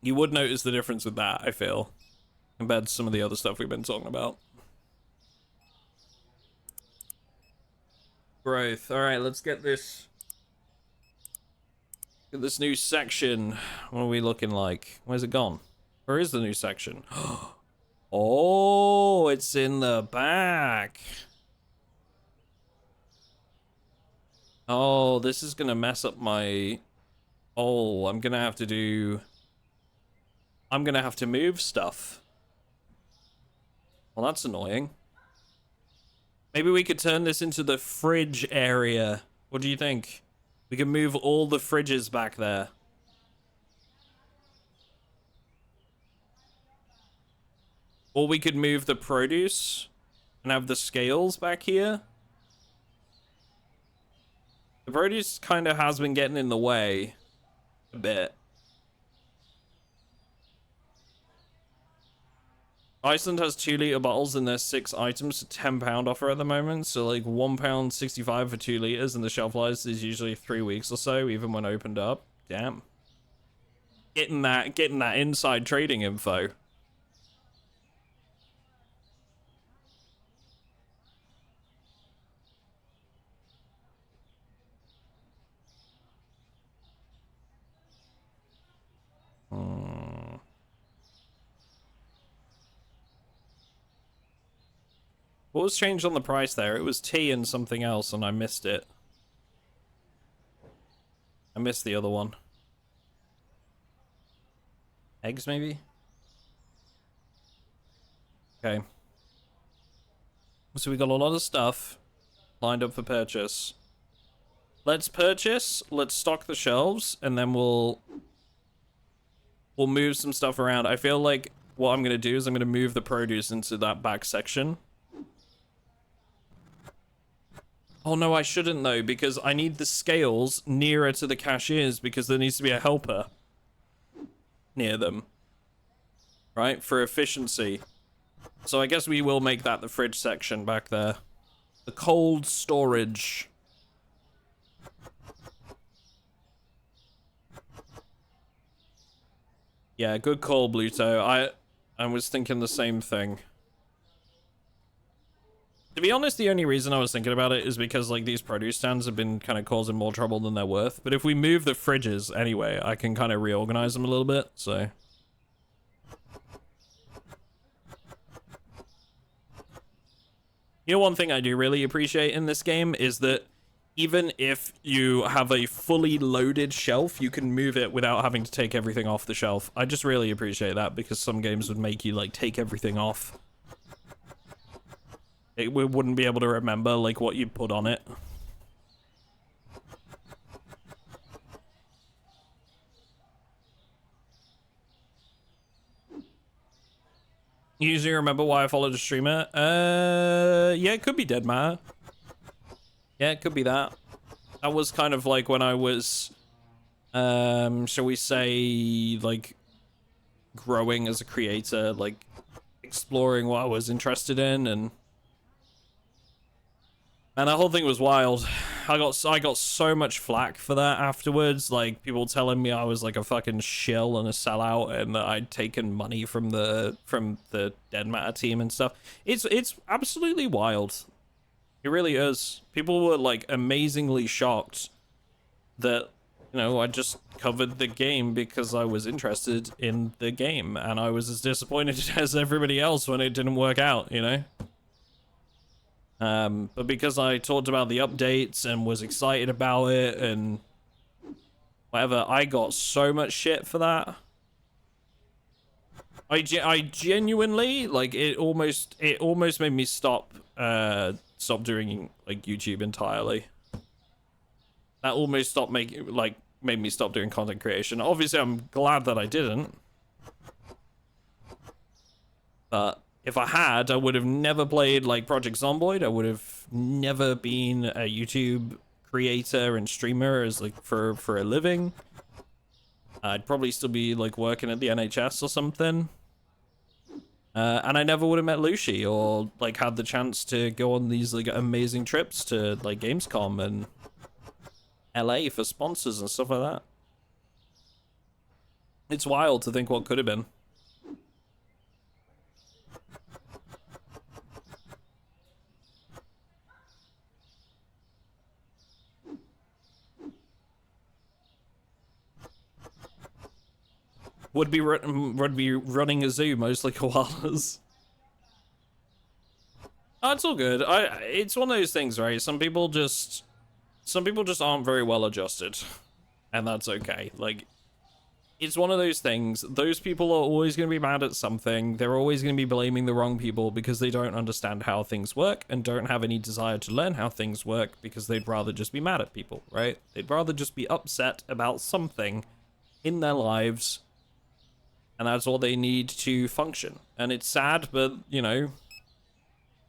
You would notice the difference with that, I feel, compared to some of the other stuff we've been talking about. Growth. All right, let's get this. Get this new section. What are we looking like? Where's it gone? Where is the new section? Oh, it's in the back. Oh, this is gonna mess up my. Oh, I'm gonna have to move stuff. Well, that's annoying. Maybe we could turn this into the fridge area. What do you think? We can move all the fridges back there. Or we could move the produce and have the scales back here. The produce kind of has been getting in the way a bit. Iceland has 2-litre bottles and there's 6 items to £10 offer at the moment. So like £1.65 for 2 litres, and the shelf life is usually 3 weeks or so, even when opened up. Damn. Getting that inside trading info. What was changed on the price there? It was tea and something else, and I missed it. I missed the other one. Eggs, maybe? Okay. So we got a lot of stuff lined up for purchase. Let's purchase, let's stock the shelves, and then we'll move some stuff around. I feel like what I'm going to do is I'm going to move the produce into that back section. Oh no, I shouldn't though, because I need the scales nearer to the cashiers because there needs to be a helper near them. Right? For efficiency. So I guess we will make that the fridge section back there. The cold storage. Yeah, good call, Bluto. I was thinking the same thing. To be honest, the only reason I was thinking about it is because, like, these produce stands have been kind of causing more trouble than they're worth. But if we move the fridges anyway, I can kind of reorganize them a little bit, so... You know, one thing I do really appreciate in this game is that even if you have a fully loaded shelf, you can move it without having to take everything off the shelf. I just really appreciate that because some games would make you, like, take everything off. We wouldn't be able to remember, like, what you put on it. You usually remember why I followed a streamer? Yeah, it could be Dead Matter. Yeah, it could be that. That was kind of like when I was, shall we say, like, growing as a creator, like, exploring what I was interested in, and that whole thing was wild. I got so much flack for that afterwards, like, people telling me I was like a fucking shill and a sellout and that I'd taken money from the Dead Matter team and stuff. It's absolutely wild. It really is. People were, like, amazingly shocked that, you know, I just covered the game because I was interested in the game, and I was as disappointed as everybody else when it didn't work out, you know? But because I talked about the updates and was excited about it and whatever, I got so much shit for that. I genuinely, like, it almost made me stop doing, like, YouTube entirely. That almost made me stop doing content creation. Obviously, I'm glad that I didn't. But if I had, I would have never played, like, Project Zomboid. I would have never been a YouTube creator and streamer as, like, for a living. I'd probably still be, like, working at the NHS or something. And I never would have met Lucy or, like, had the chance to go on these, like, amazing trips to, like, Gamescom and LA for sponsors and stuff like that. It's wild to think what could have been. Would be running a zoo, mostly koalas. Oh, it's all good. It's one of those things, right? Some people just aren't very well adjusted, and that's okay. Like, it's one of those things. Those people are always going to be mad at something. They're always going to be blaming the wrong people because they don't understand how things work and don't have any desire to learn how things work because they'd rather just be mad at people, right? They'd rather just be upset about something in their lives. And that's all they need to function. And it's sad, but, you know,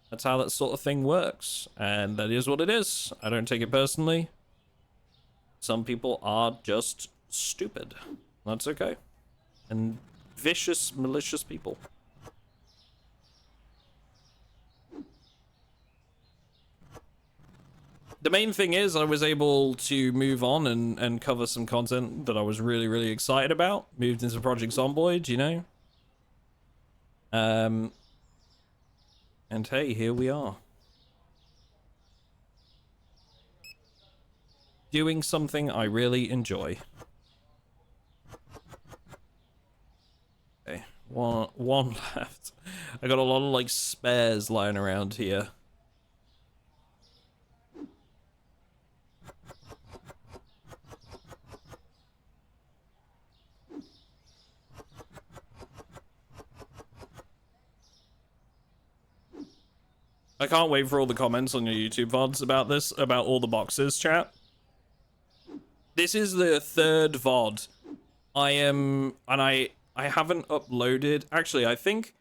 that's how that sort of thing works. And that is what it is. I don't take it personally. Some people are just stupid. That's okay. And vicious, malicious people. The main thing is I was able to move on and cover some content that I was really, really excited about. Moved into Project Zomboid, you know? And hey, here we are. Doing something I really enjoy. Okay, one left. I got a lot of, like, spares lying around here. I can't wait for all the comments on your YouTube VODs about this, about all the boxes, chat. This is the third VOD. I haven't uploaded. Actually, I think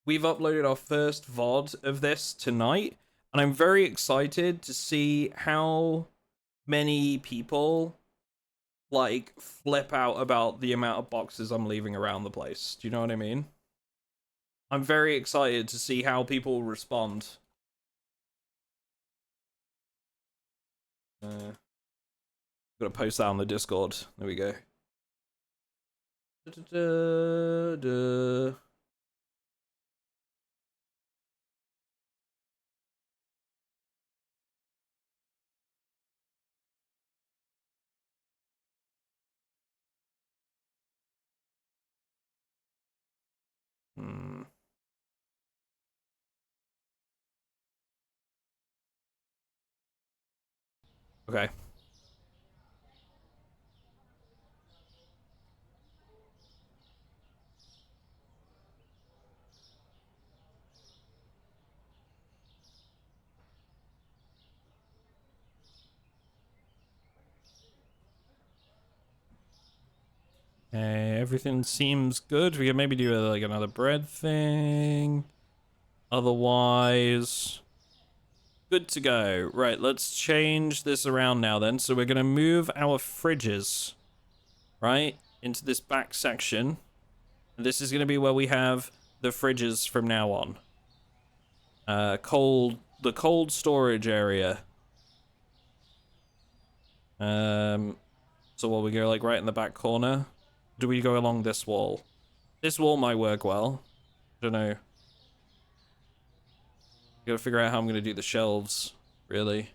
we've uploaded our first VOD of this tonight, and I'm very excited to see how many people like flip out about the amount of boxes I'm leaving around the place. Do you know what I mean? I'm very excited to see how people respond. Gotta post that on the Discord. There we go. Okay. Okay, everything seems good. We can maybe do like another bread thing. Otherwise, good to go. Right, let's change this around now then. So we're gonna move our fridges, right, into this back section. And this is gonna be where we have the fridges from now on. The cold storage area. So what, we go like right in the back corner? Do we go along this wall? This wall might work well. I don't know. Gotta figure out how I'm gonna do the shelves, really.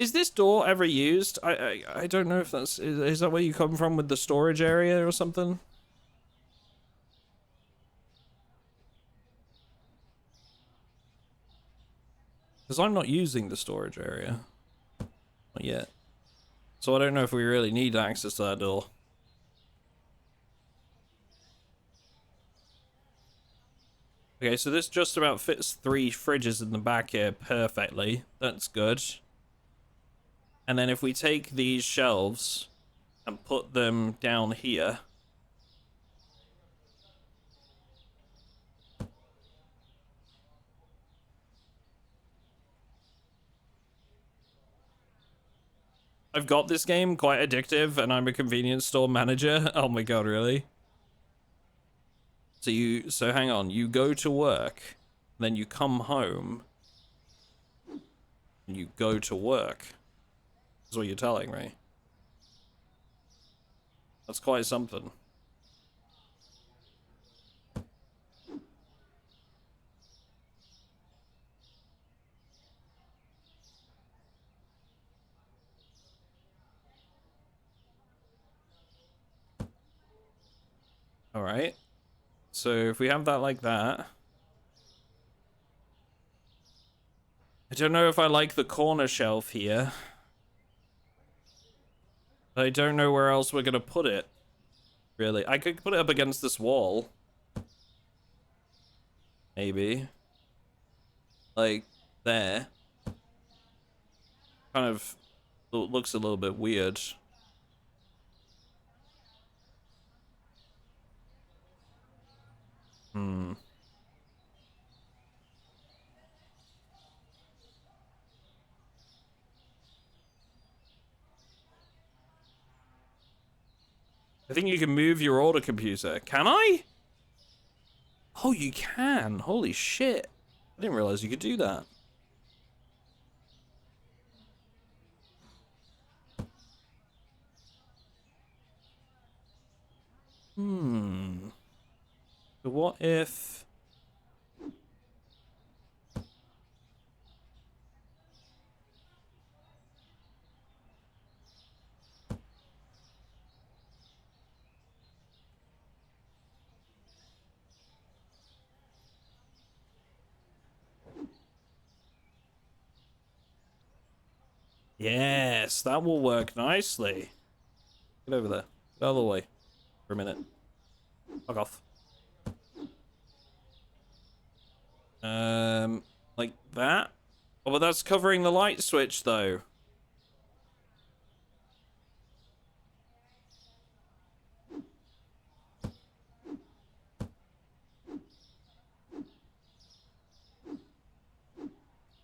Is this door ever used? I don't know if that's... Is that where you come from with the storage area or something? Because I'm not using the storage area. Not yet. So I don't know if we really need access to that door. Okay, so this just about fits 3 fridges in the back here perfectly. That's good. And then if we take these shelves and put them down here... I've got this game, quite addictive, and I'm a convenience store manager. Oh my god, really? So hang on, you go to work, then you come home, and you go to work. That's what you're telling me. That's quite something. Alright. So if we have that like that... I don't know if I like the corner shelf here. I don't know where else we're gonna put it. Really. I could put it up against this wall. Maybe. Like, there. Kind of looks a little bit weird. I think you can move your order computer. Can I? Oh, you can. Holy shit. I didn't realize you could do that. So what if... Yes, that will work nicely. Get over there. Get out of the way for a minute. Fuck off. Like that? Oh, but that's covering the light switch, though.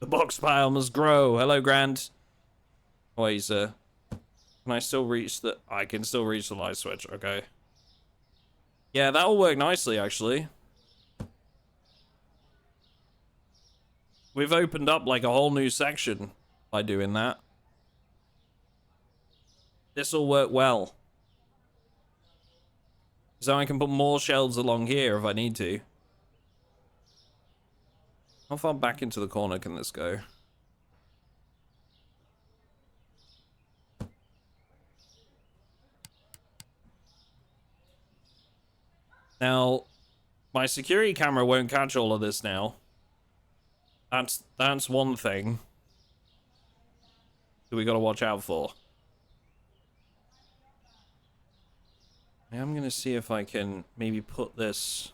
The box pile must grow. Hello, Grand. Wait, sir. Can I still reach the... I can still reach the light switch. Okay. Yeah, that'll work nicely, actually. We've opened up, like, a whole new section by doing that. This'll work well. So I can put more shelves along here if I need to. How far back into the corner can this go? Now, my security camera won't catch all of this now. That's one thing that we gotta watch out for. I'm gonna see if I can maybe put this...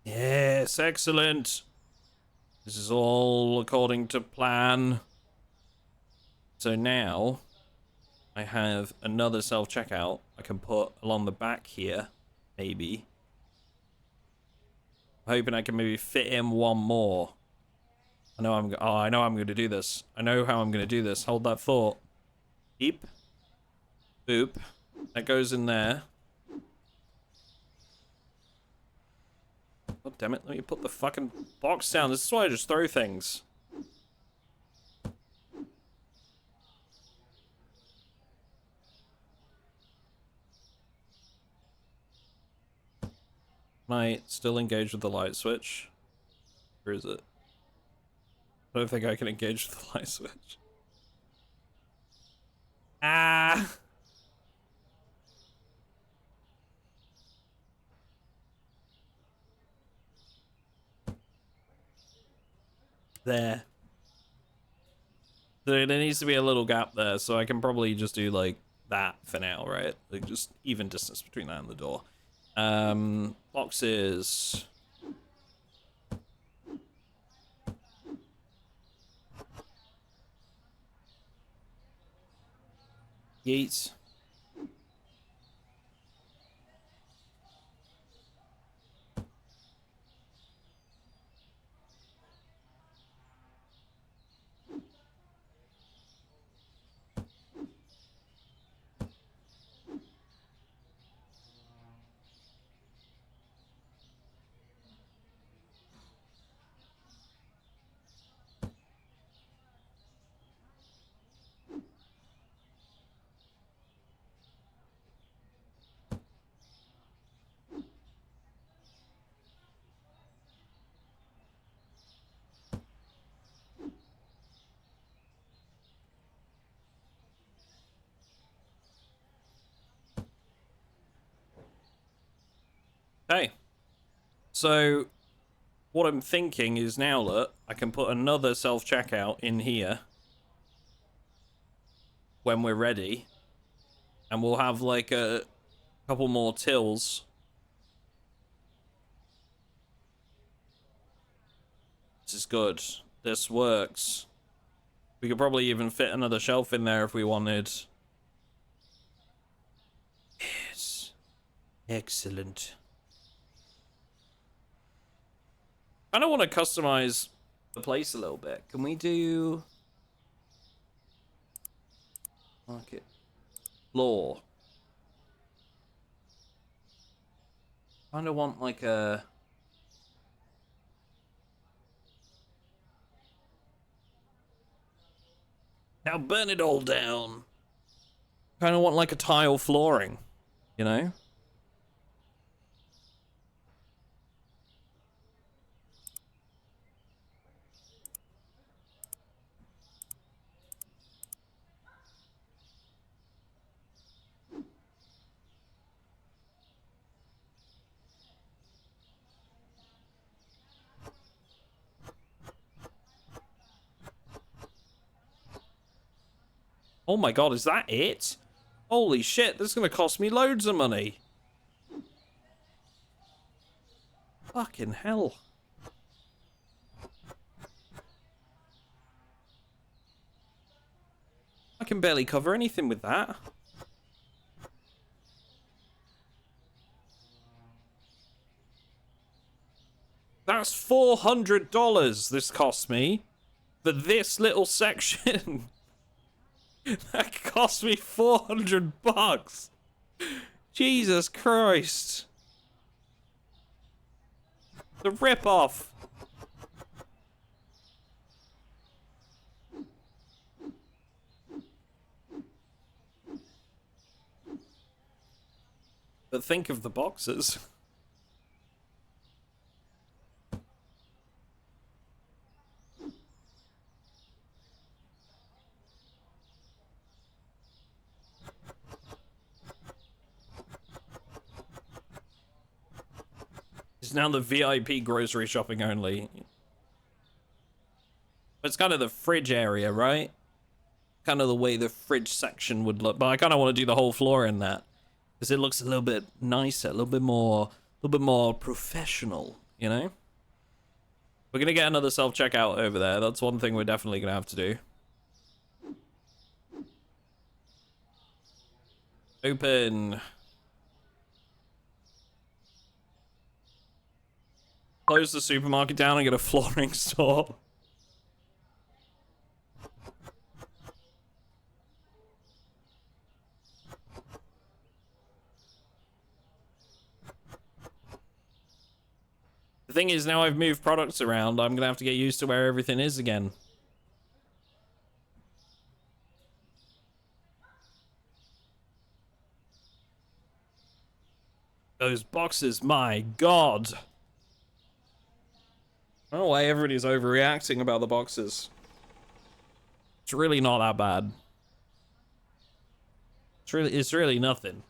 Yes, excellent. This is all according to plan. So now I have another self-checkout I can put along the back here, maybe. I'm hoping I can maybe fit in one more. I know I'm going to do this. I know how I'm going to do this. Hold that thought. Beep. Boop. That goes in there. God damn it, let me put the fucking box down. This is why I just throw things. Can I still engage with the light switch? Or is it? I don't think I can engage with the light switch. Ah! There. There needs to be a little gap there, so I can probably just do like that for now, right? Like just even distance between that and the door. Boxes. Yeet. Hey. So what I'm thinking is now that I can put another self-checkout in here when we're ready, and we'll have like a couple more tills. This is good. This works. We could probably even fit another shelf in there if we wanted. Yes. Excellent. I don't want to customize the place a little bit. Can we do... Market. floor. Kind of want like a... Now burn it all down. Kind of want like a tile flooring, you know? Oh my god, is that it? Holy shit, this is gonna cost me loads of money. Fucking hell. I can barely cover anything with that. That's $400 this cost me for this little section. That cost me 400 bucks. Jesus Christ. The rip-off. But think of the boxes. It's now the VIP grocery shopping only. It's kind of the fridge area, right? Kind of the way the fridge section would look. But I kind of want to do the whole floor in that, because it looks a little bit nicer, a little bit more professional, you know? We're gonna get another self-checkout over there. That's one thing we're definitely gonna have to do. Open. Close the supermarket down and get a flooring store. The thing is, now I've moved products around, I'm gonna have to get used to where everything is again. Those boxes, my god. I don't know why everybody's overreacting about the boxes. It's really not that bad. It's really nothing.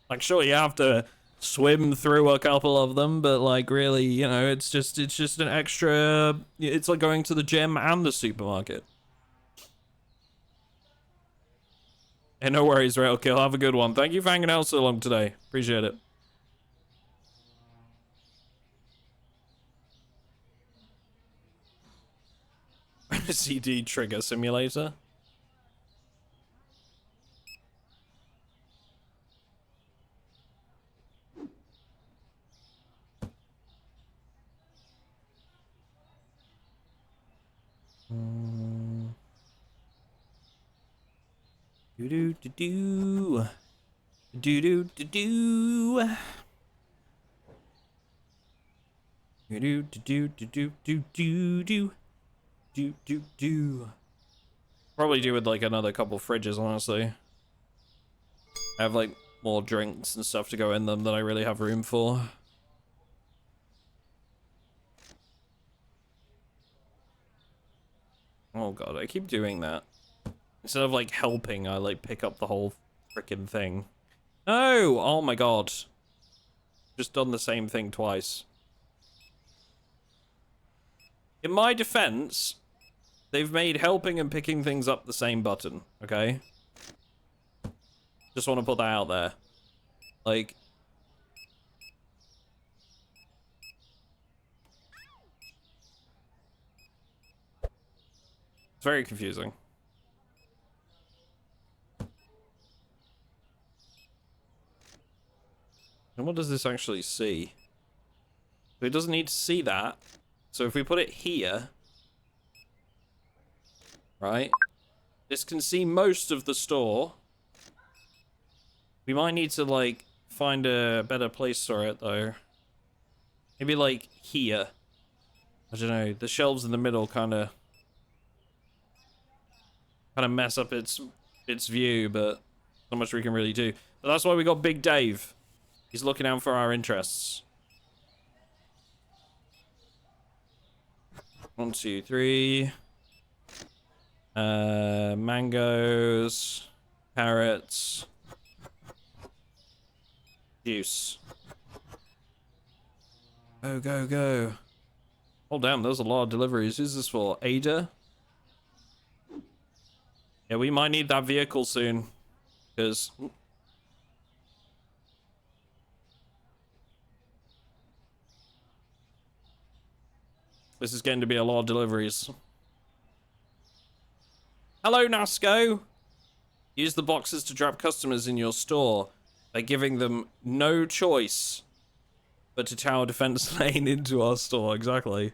Like, sure, you have to swim through a couple of them, but like, really, you know, it's just an extra. It's like going to the gym and the supermarket. Hey, no worries, Railkill. Have a good one. Thank you for hanging out so long today. Appreciate it. CD trigger simulator. Do do do do do do do do do do do do do do do. Do. Probably do with like another couple fridges, honestly. I have like more drinks and stuff to go in them than I really have room for. Oh god, I keep doing that. Instead of like helping, I like pick up the whole frickin' thing. No! Oh my god. Just done the same thing twice. In my defense, they've made helping and picking things up the same button, okay? Just want to put that out there. Like... It's very confusing. And what does this actually see? It doesn't need to see that. So if we put it here... Right? This can see most of the store. We might need to, like, find a better place for it, though. Maybe, like, here. I don't know. The shelves in the middle kind of mess up its view, but not much we can really do. But that's why we got Big Dave. He's looking out for our interests. 1, 2, 3. Mangoes, carrots, juice. Go, go, go. Oh, damn, there's a lot of deliveries. Who's this for? Ada? Yeah, we might need that vehicle soon. Because... this is getting to be a lot of deliveries. Hello, Nasco! Use the boxes to trap customers in your store by giving them no choice but to tower defense lane into our store. Exactly.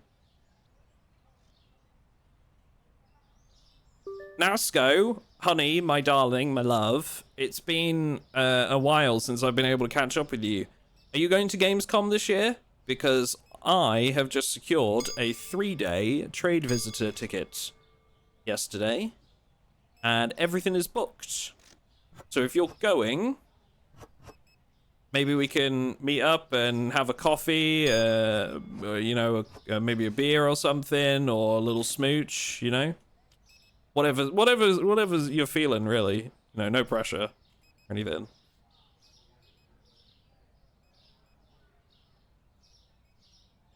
Nasco, honey, my darling, my love, it's been a while since I've been able to catch up with you. Are you going to Gamescom this year? Because I have just secured a 3-day trade visitor ticket yesterday, and everything is booked. So if you're going, maybe we can meet up and have a coffee, you know, maybe a beer or something, or a little smooch, you know? Whatever you're feeling, really. You know, no pressure or anything.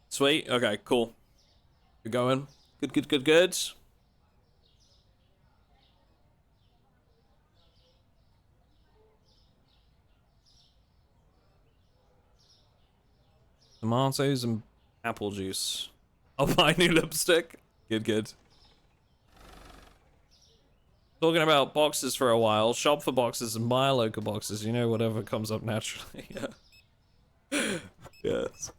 Sweet. Okay, cool. You're going. Good, good, good, good. Tomatoes and apple juice. I'll buy new lipstick. Good, good. Talking about boxes for a while. Shop for boxes and buy local boxes. You know, whatever comes up naturally. Yeah. Yes.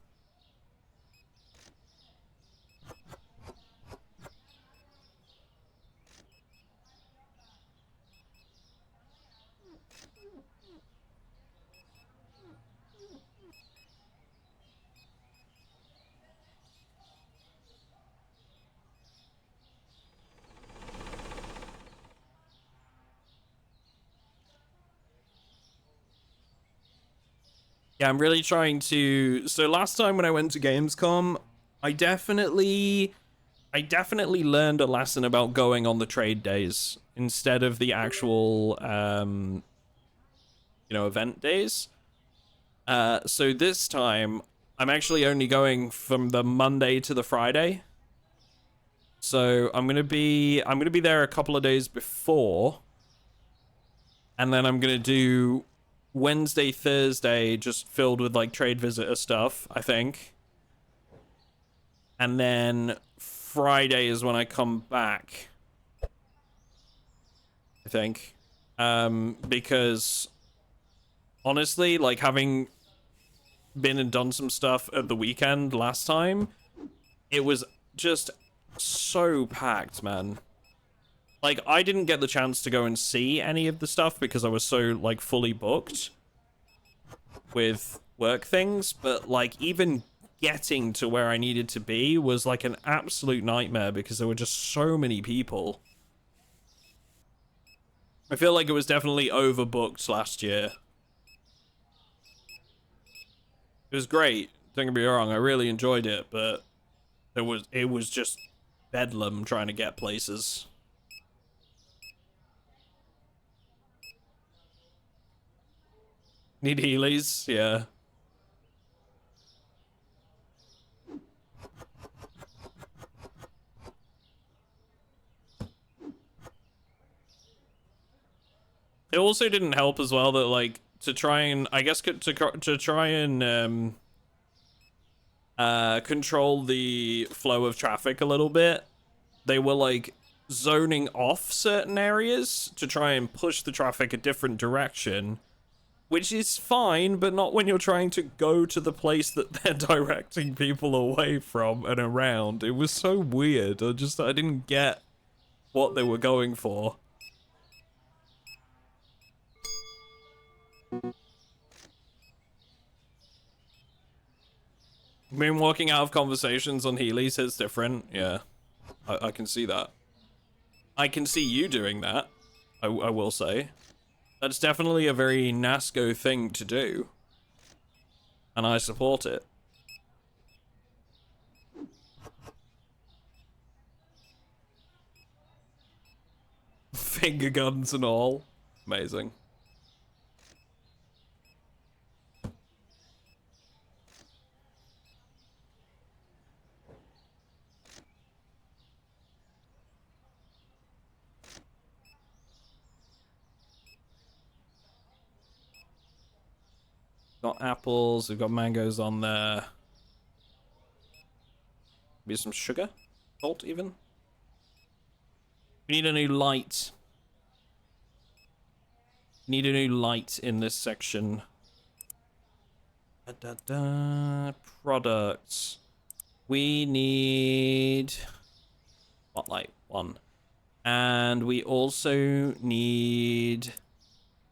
Yeah, I'm really trying to... So last time when I went to Gamescom, I definitely learned a lesson about going on the trade days instead of the actual, you know, event days. So this time, I'm actually only going from the Monday to the Friday. So I'm gonna be there a couple of days before, and then I'm gonna do Wednesday, Thursday, just filled with like trade visitor stuff, I think. And then Friday is when I come back, I think. Because honestly, like, having been and done some stuff at the weekend last time, it was just so packed, man. Like, I didn't get the chance to go and see any of the stuff because I was so, like, fully booked with work things, but, like, even getting to where I needed to be was, like, an absolute nightmare because there were just so many people. I feel like it was definitely overbooked last year. It was great, don't get me wrong, I really enjoyed it, but it was just bedlam trying to get places. Need Heelys? Yeah. It also didn't help as well that, like, to try and, I guess, to try and control the flow of traffic a little bit, they were, like, zoning off certain areas to try and push the traffic a different direction, which is fine, but not when you're trying to go to the place that they're directing people away from and around. It was so weird. I didn't get what they were going for. I mean, walking out of conversations on Heelys hits different. Yeah, I can see that. I can see you doing that. I will say. That's definitely a very NASCO thing to do. And I support it. Finger guns and all. Amazing. Got apples, we've got mangoes on there. Maybe some sugar? Salt, even? We need a new light. Need a new light in this section. Products. We need... Spotlight, 1. And we also need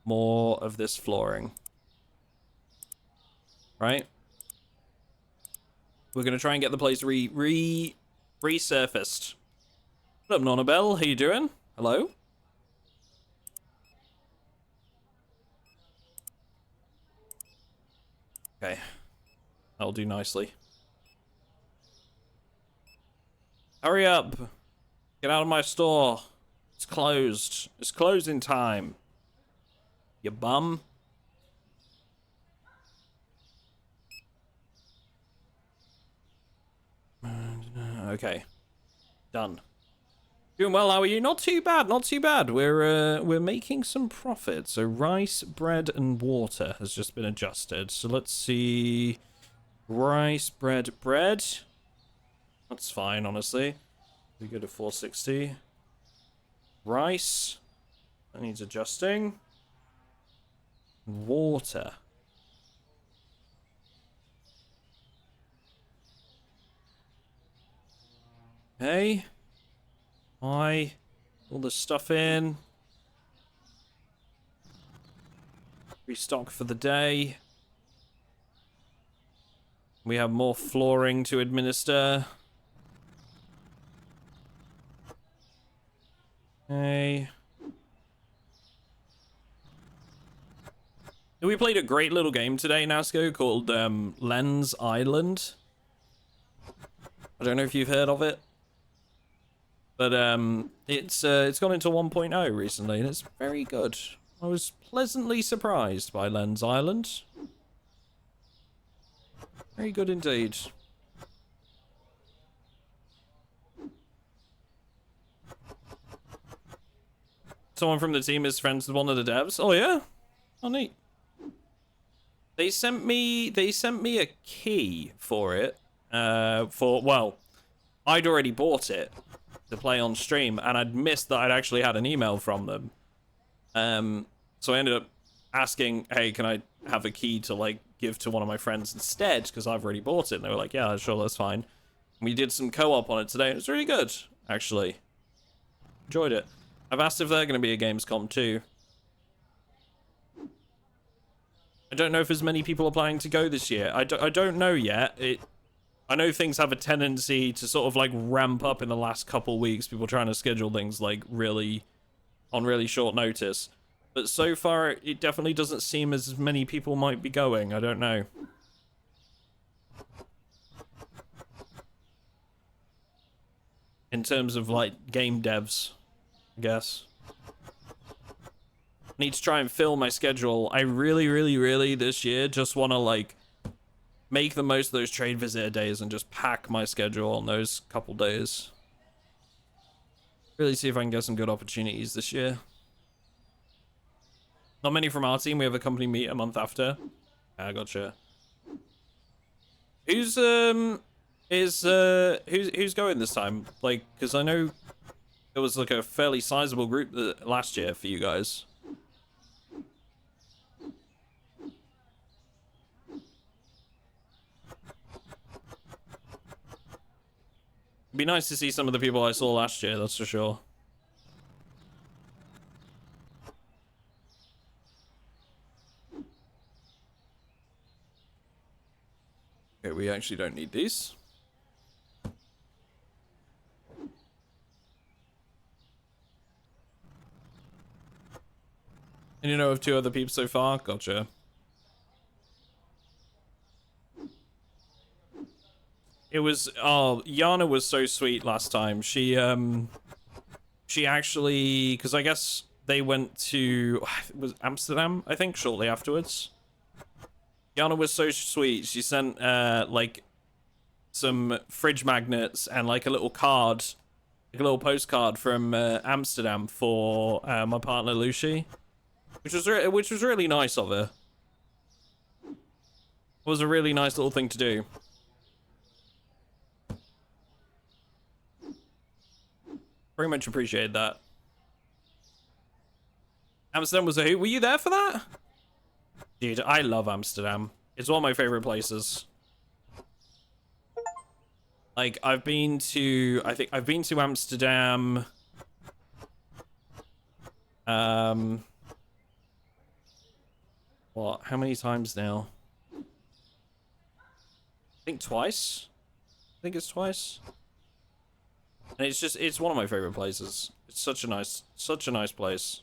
more of this flooring. Right? We're gonna try and get the place resurfaced. What up, Nonabelle? How you doing? Hello? Okay. That'll do nicely. Hurry up! Get out of my store. It's closed. It's closing time. You bum. Okay. Done. Doing well, how are you? Not too bad, not too bad. We're making some profit. So rice, bread, and water has just been adjusted. So let's see. Rice, bread. That's fine, honestly. We go to 460. Rice. That needs adjusting. Water. Okay. All the stuff in. Restock for the day. We have more flooring to administer. Okay. We played a great little game today, Nasco, called Lens Island. I don't know if you've heard of it. But it's gone into 1.0 recently, and it's very good. I was pleasantly surprised by Lens Island. Very good indeed. Someone from the team is friends with one of the devs. Oh yeah? Oh neat. They sent me a key for it. Well, I'd already bought it to play on stream, and I'd missed that I'd actually had an email from them. So I ended up asking, hey, can I have a key to, like, give to one of my friends instead, because I've already bought it, and they were like, yeah, sure, that's fine. We did some co-op on it today, and it was really good, actually. Enjoyed it. I've asked if they're going to be a Gamescom too. I don't know if as many people are planning to go this year. I don't know yet. I know things have a tendency to sort of like ramp up in the last couple weeks. People trying to schedule things like on really short notice. But so far, it definitely doesn't seem as many people might be going. I don't know. In terms of like game devs, I guess. Need to try and fill my schedule. I really this year just want to like make the most of those trade visitor days and just pack my schedule on those couple days. Really see if I can get some good opportunities this year. Not many from our team. We have a company meet a month after. I gotcha. Who's going this time? Like, because I know it was like a fairly sizable group last year for you guys. It'd be nice to see some of the people I saw last year, that's for sure. actually don't need these. And you know of 2 other people so far? Gotcha. It was, oh, Yana was so sweet last time. She actually, because I guess they went to, it was Amsterdam, I think, shortly afterwards. Yana was so sweet. She sent, like, some fridge magnets and, like, a little card, like a little postcard from Amsterdam for my partner, Lucy. Which was really nice of her. It was a really nice little thing to do. Very much appreciated that. Amsterdam was a hoot. Were you there for that? Dude, I love Amsterdam. It's one of my favorite places. Like, I think I've been to Amsterdam. What? How many times now? I think twice. I think it's twice. And it's one of my favorite places. It's such a nice place.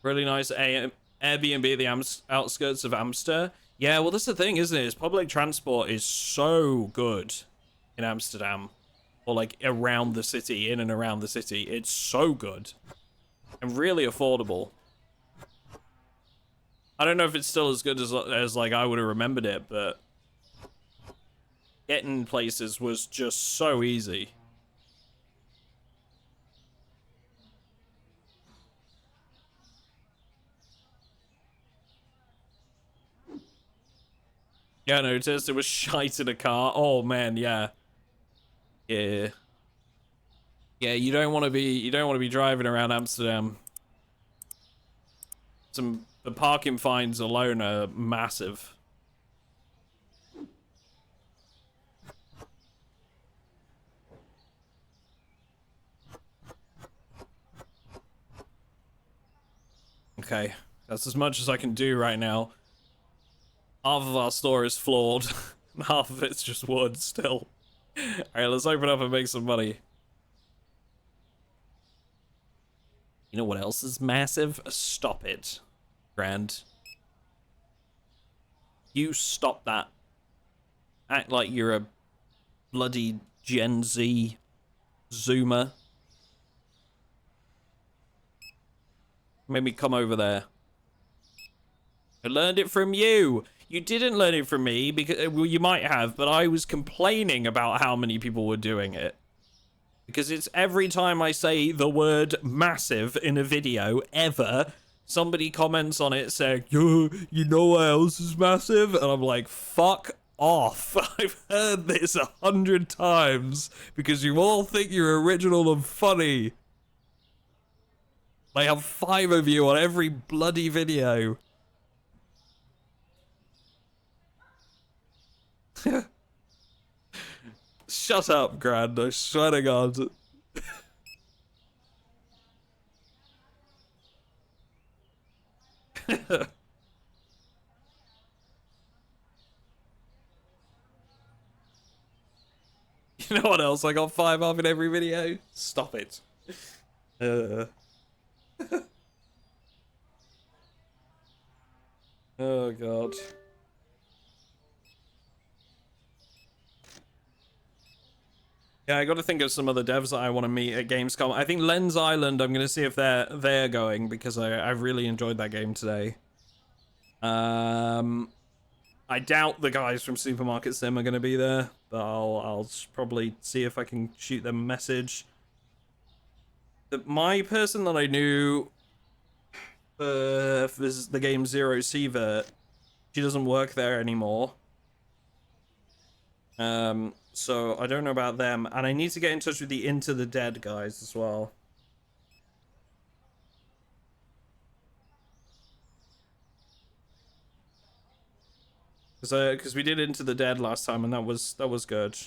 Really nice Airbnb at the outskirts of Amsterdam. Yeah, well, that's the thing, isn't it? Is public transport is so good in Amsterdam. Or, like, around the city, in and around the city. It's so good. And really affordable. I don't know if it's still as good as like, I would have remembered it, but getting places was just so easy. Yeah, I noticed it was shite in a car. Oh man, yeah. Yeah. Yeah, you don't want to be driving around Amsterdam. The parking fines alone are massive. Okay, that's as much as I can do right now. Half of our store is floored, and half of it's just wood still. Alright, let's open up and make some money. You know what else is massive? Stop it, Grand. You stop that. Act like you're a bloody Gen Z Zoomer. Maybe come over there. I learned it from you. You didn't learn it from me, because well, you might have, but I was complaining about how many people were doing it. Because it's every time I say the word massive in a video, ever, somebody comments on it saying, yo, you know what else is massive? And I'm like, fuck off. I've heard this 100 times because you all think you're original and funny. I have 5 of you on every bloody video. Shut up, Grand, I swear to God. You know what else I got 5 of in every video? Stop it. Oh, God. Yeah, I got to think of some other devs that I want to meet at Gamescom. I think Lens Island, I'm going to see if they're going, because I really enjoyed that game today. I doubt the guys from Supermarket Sim are going to be there, but I'll probably see if I can shoot them a message. My person that I knew for the game Zero Seaver, she doesn't work there anymore. So I don't know about them, and I need to get in touch with the Into the Dead guys as well. Because we did Into the Dead last time, and that was good.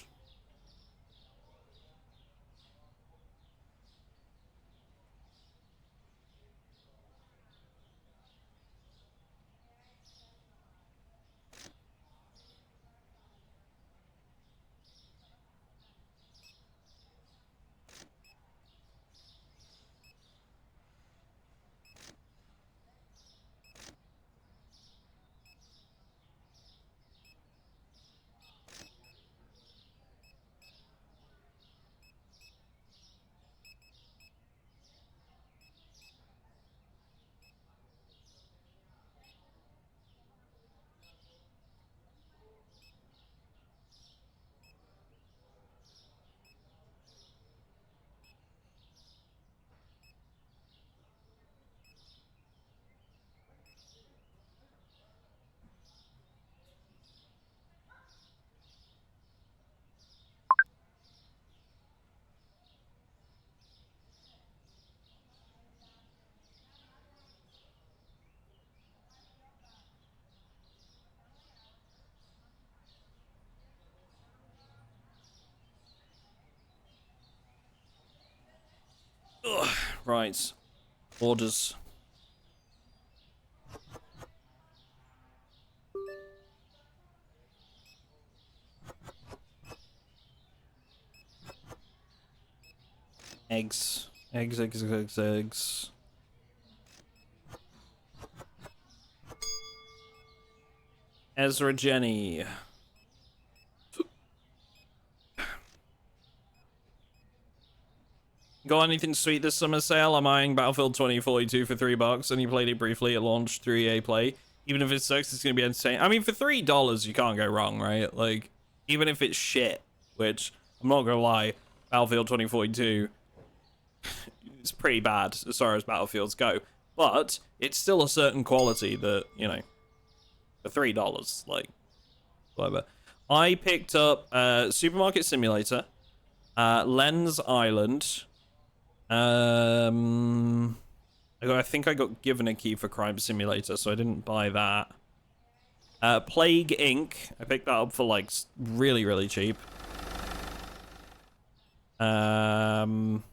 Right. Orders. Eggs. Eggs, eggs, eggs, eggs. Ezra Jenny. Got anything sweet this summer sale? I'm eyeing Battlefield 2042 for $3, and you played it briefly at launch through EA Play. Even if it sucks, it's gonna be entertaining. I mean, for $3, you can't go wrong, right? Like, even if it's shit, which I'm not gonna lie, Battlefield 2042 is pretty bad as far as Battlefields go, but it's still a certain quality that, you know, for $3, like, whatever. I picked up Supermarket Simulator, Lens Island. I think I got given a key for Crime Simulator, so I didn't buy that. Plague Inc. I picked that up for like really, really cheap. And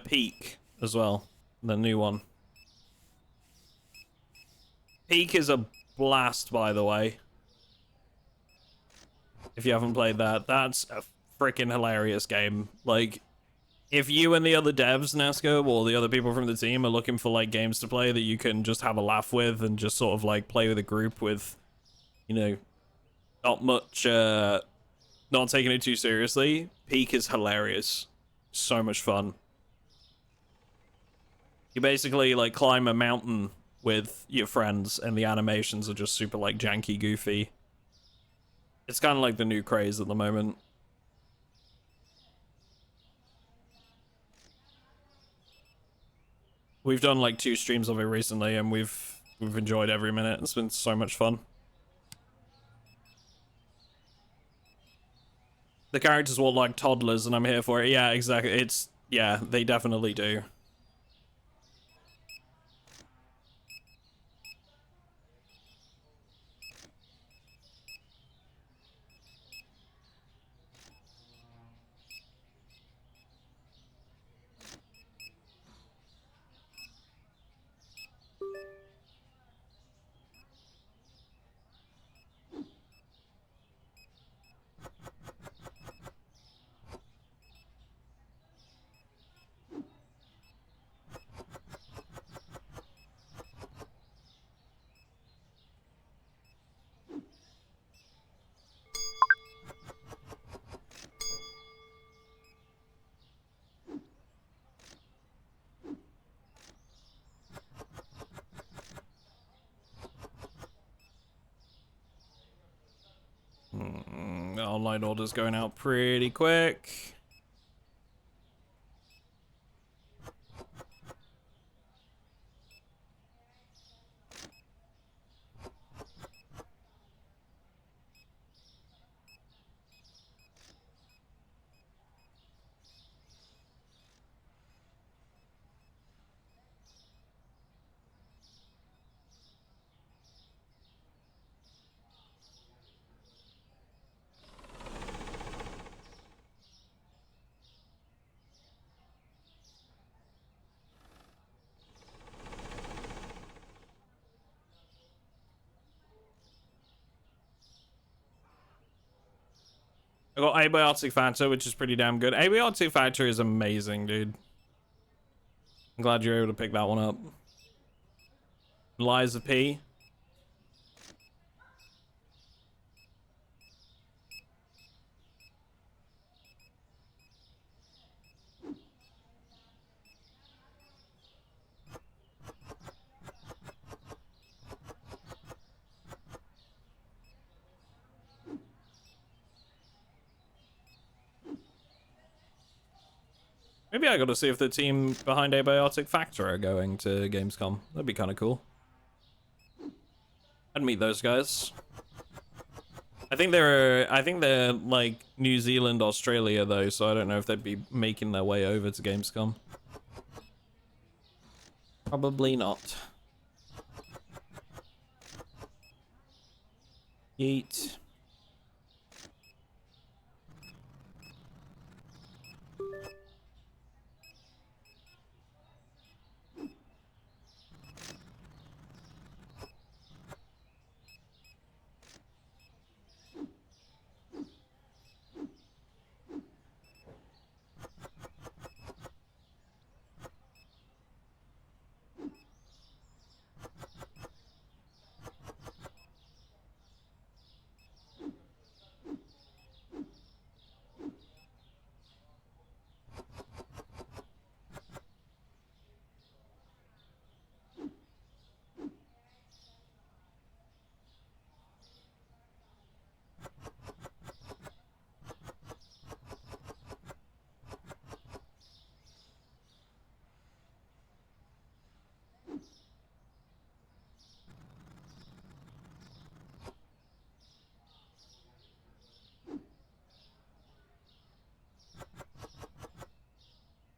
Peak as well, the new one. Peak is a blast, by the way. If you haven't played that, that's a freaking hilarious game. Like, if you and the other devs, Nasco, or the other people from the team are looking for, like, games to play that you can just have a laugh with and just sort of, like, play with a group with, you know, not much, not taking it too seriously, Peak is hilarious. So much fun. You basically, like, climb a mountain with your friends, and the animations are just super, like, janky, goofy. It's kind of like the new craze at the moment. We've done like 2 streams of it recently, and we've enjoyed every minute. It's been so much fun. The characters walk like toddlers, and I'm here for it. Yeah, exactly. Yeah, they definitely do. The online order's going out pretty quick. I got Abiotic Factor, which is pretty damn good. Abiotic Factor is amazing, dude. I'm glad you're able to pick that one up. Liza P. Maybe I gotta see if the team behind Abiotic Factor are going to Gamescom. That'd be kind of cool. I'd meet those guys. I think they're like New Zealand, Australia though, so I don't know if they'd be making their way over to Gamescom. Probably not. Yeet.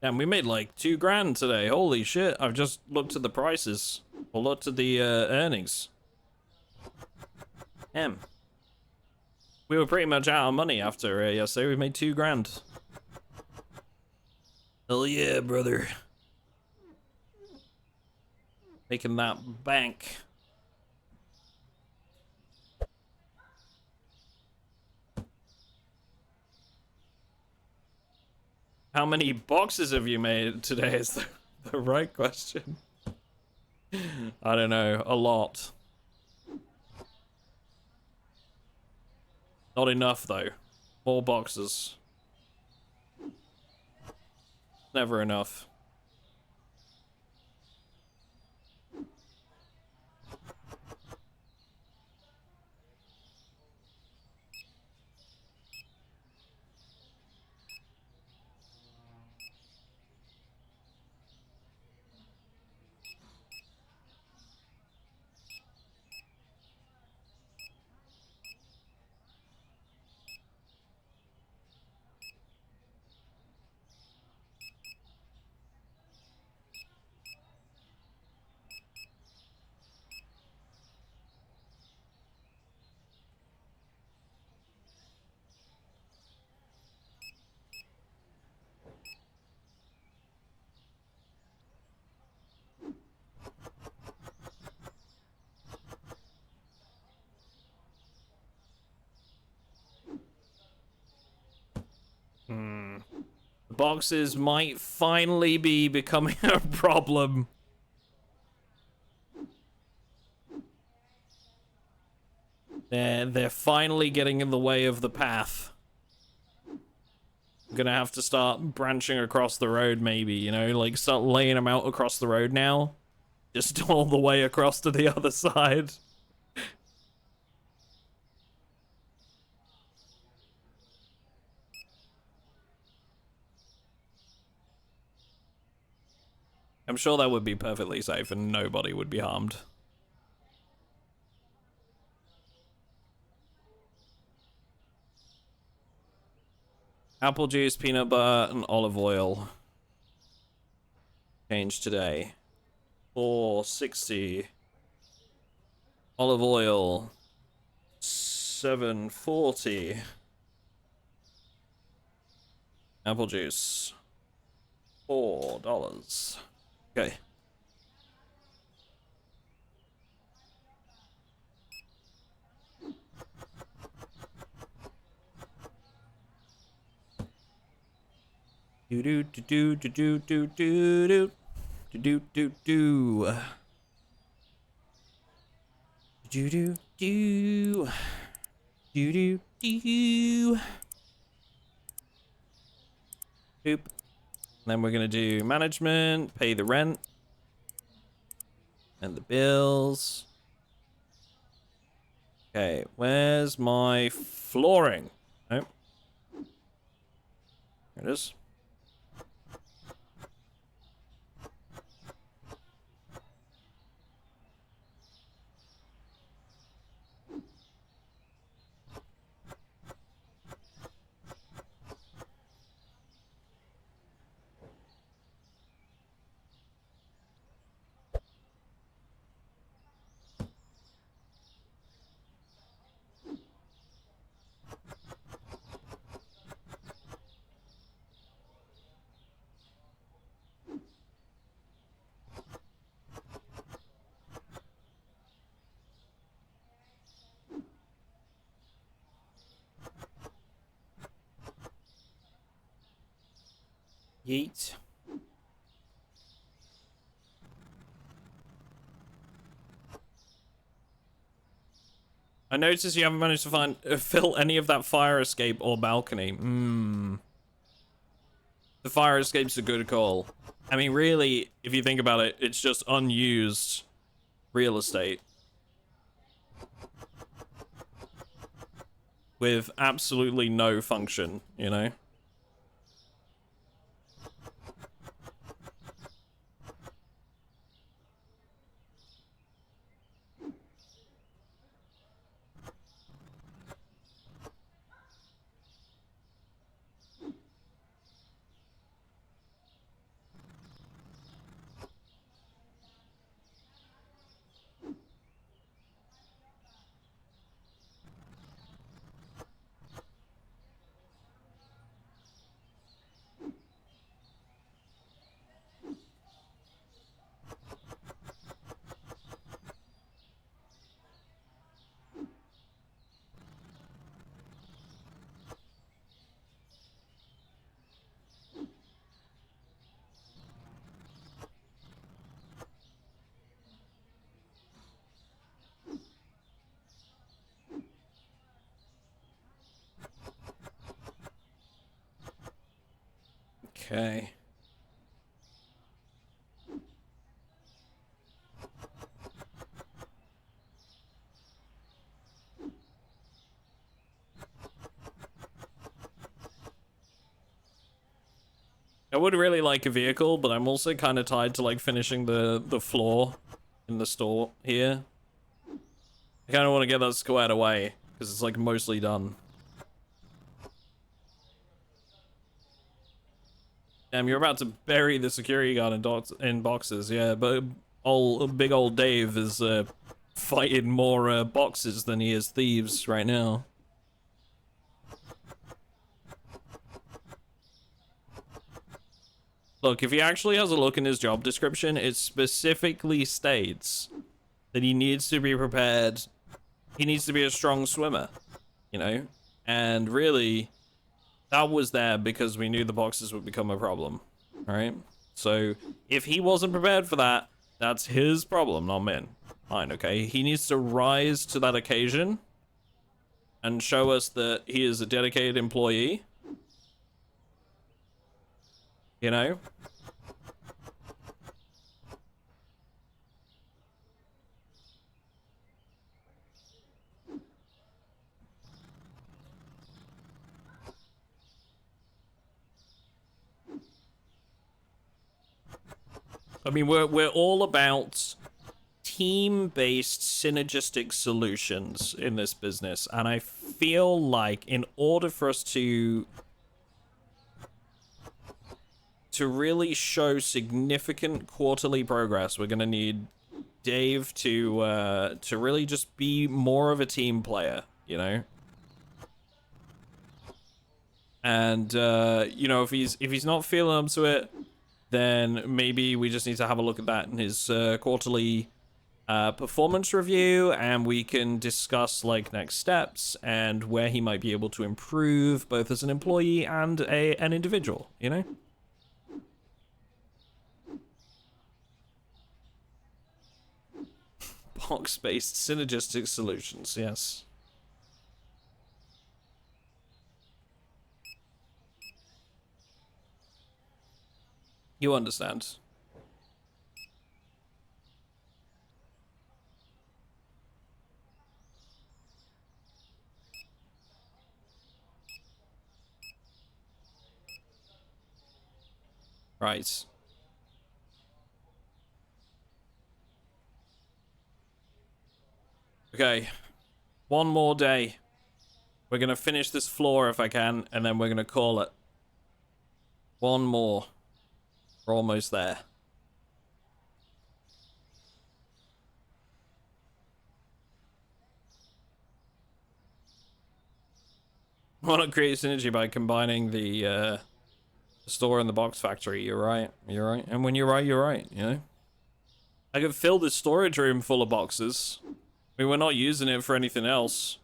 Damn, we made like 2 grand today. Holy shit. I've just looked at the prices. Or looked at the earnings. Damn. We were pretty much out of money after yesterday. We made 2 grand. Hell yeah, brother. Making that bank. How many boxes have you made today is the right question. I don't know, a lot. Not enough though. More boxes. Never enough. The boxes might finally be becoming a problem. They're finally getting in the way of the path. I'm gonna have to start branching across the road maybe, you know, like start laying them out across the road now. Just all the way across to the other side. I'm sure that would be perfectly safe and nobody would be harmed. Apple juice, peanut butter, and olive oil. Change today. 460. Olive oil. 740. Apple juice. $4. Okay. Do do do do do do do do do do do do do do do do do. Boop. Then we're gonna do management, pay the rent, and the bills. Okay, where's my flooring? Oh, there it is. Yeet. I noticed you haven't managed to fill any of that fire escape or balcony. The fire escape's a good call. I mean, really, if you think about it, it's just unused real estate. With absolutely no function, you know? Okay. I would really like a vehicle, but I'm also kind of tied to like finishing the floor in the store here. I kind of want to get that squared away because it's like mostly done. Damn, you're about to bury the security guard in boxes, yeah, but big old Dave is fighting more boxes than he is thieves right now. Look, if he actually has a look in his job description, it specifically states that he needs to be prepared. He needs to be a strong swimmer, you know? And really, that was there because we knew the boxes would become a problem, all right? So if he wasn't prepared for that, that's his problem, not mine. Fine, okay? He needs to rise to that occasion and show us that he is a dedicated employee. You know? I mean, we're all about team-based synergistic solutions in this business, and I feel like in order for us to really show significant quarterly progress, we're gonna need Dave to really just be more of a team player, you know? And you know, if he's not feeling up to it, then maybe we just need to have a look at that in his quarterly performance review, and we can discuss like next steps and where he might be able to improve both as an employee and an individual, you know? Box-based synergistic solutions, yes. You understand. Right. Okay. One more day. We're gonna finish this floor if I can, and then we're gonna call it. One more. We're almost there. Why not create synergy by combining the store and the box factory? You're right. You're right. And when you're right, you're right, you know? I could fill this storage room full of boxes. I mean, we're not using it for anything else.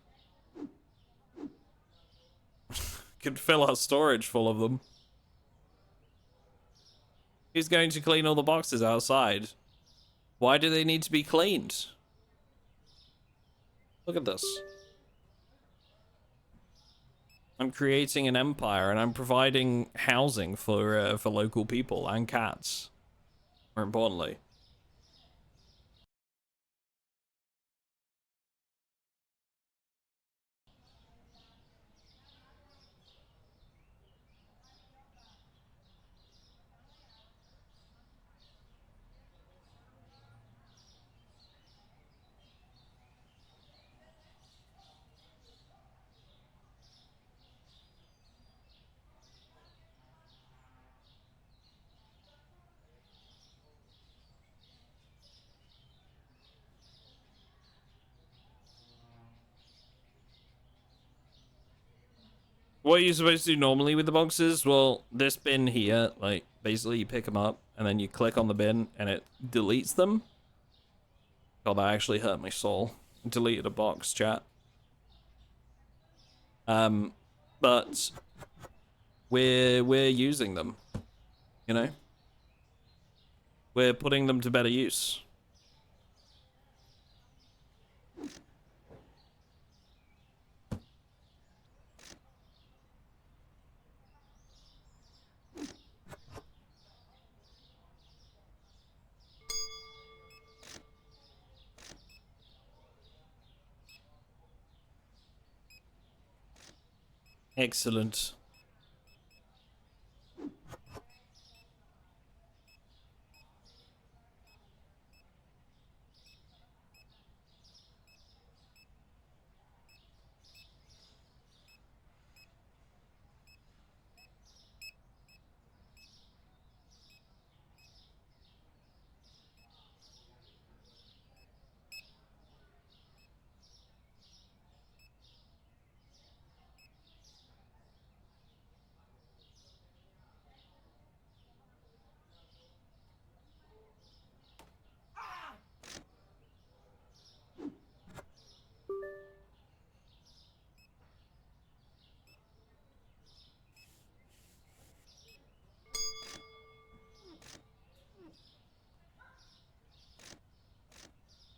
Could fill our storage full of them. Who's going to clean all the boxes outside? Why do they need to be cleaned? Look at this. I'm creating an empire, and I'm providing housing for local people and cats. More importantly. What are you supposed to do normally with the boxes? Well, this bin here, like, basically you pick them up, and then you click on the bin, and it deletes them. God, that actually hurt my soul. Deleted a box, chat. But we're using them, you know? We're putting them to better use. Excellent.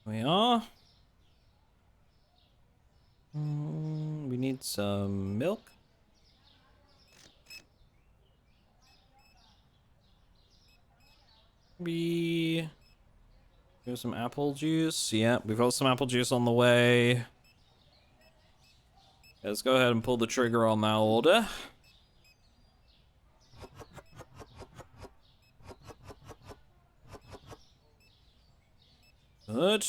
We are. We need some milk. We have some apple juice. Yeah, we've got some apple juice on the way. Let's go ahead and pull the trigger on that order. Good.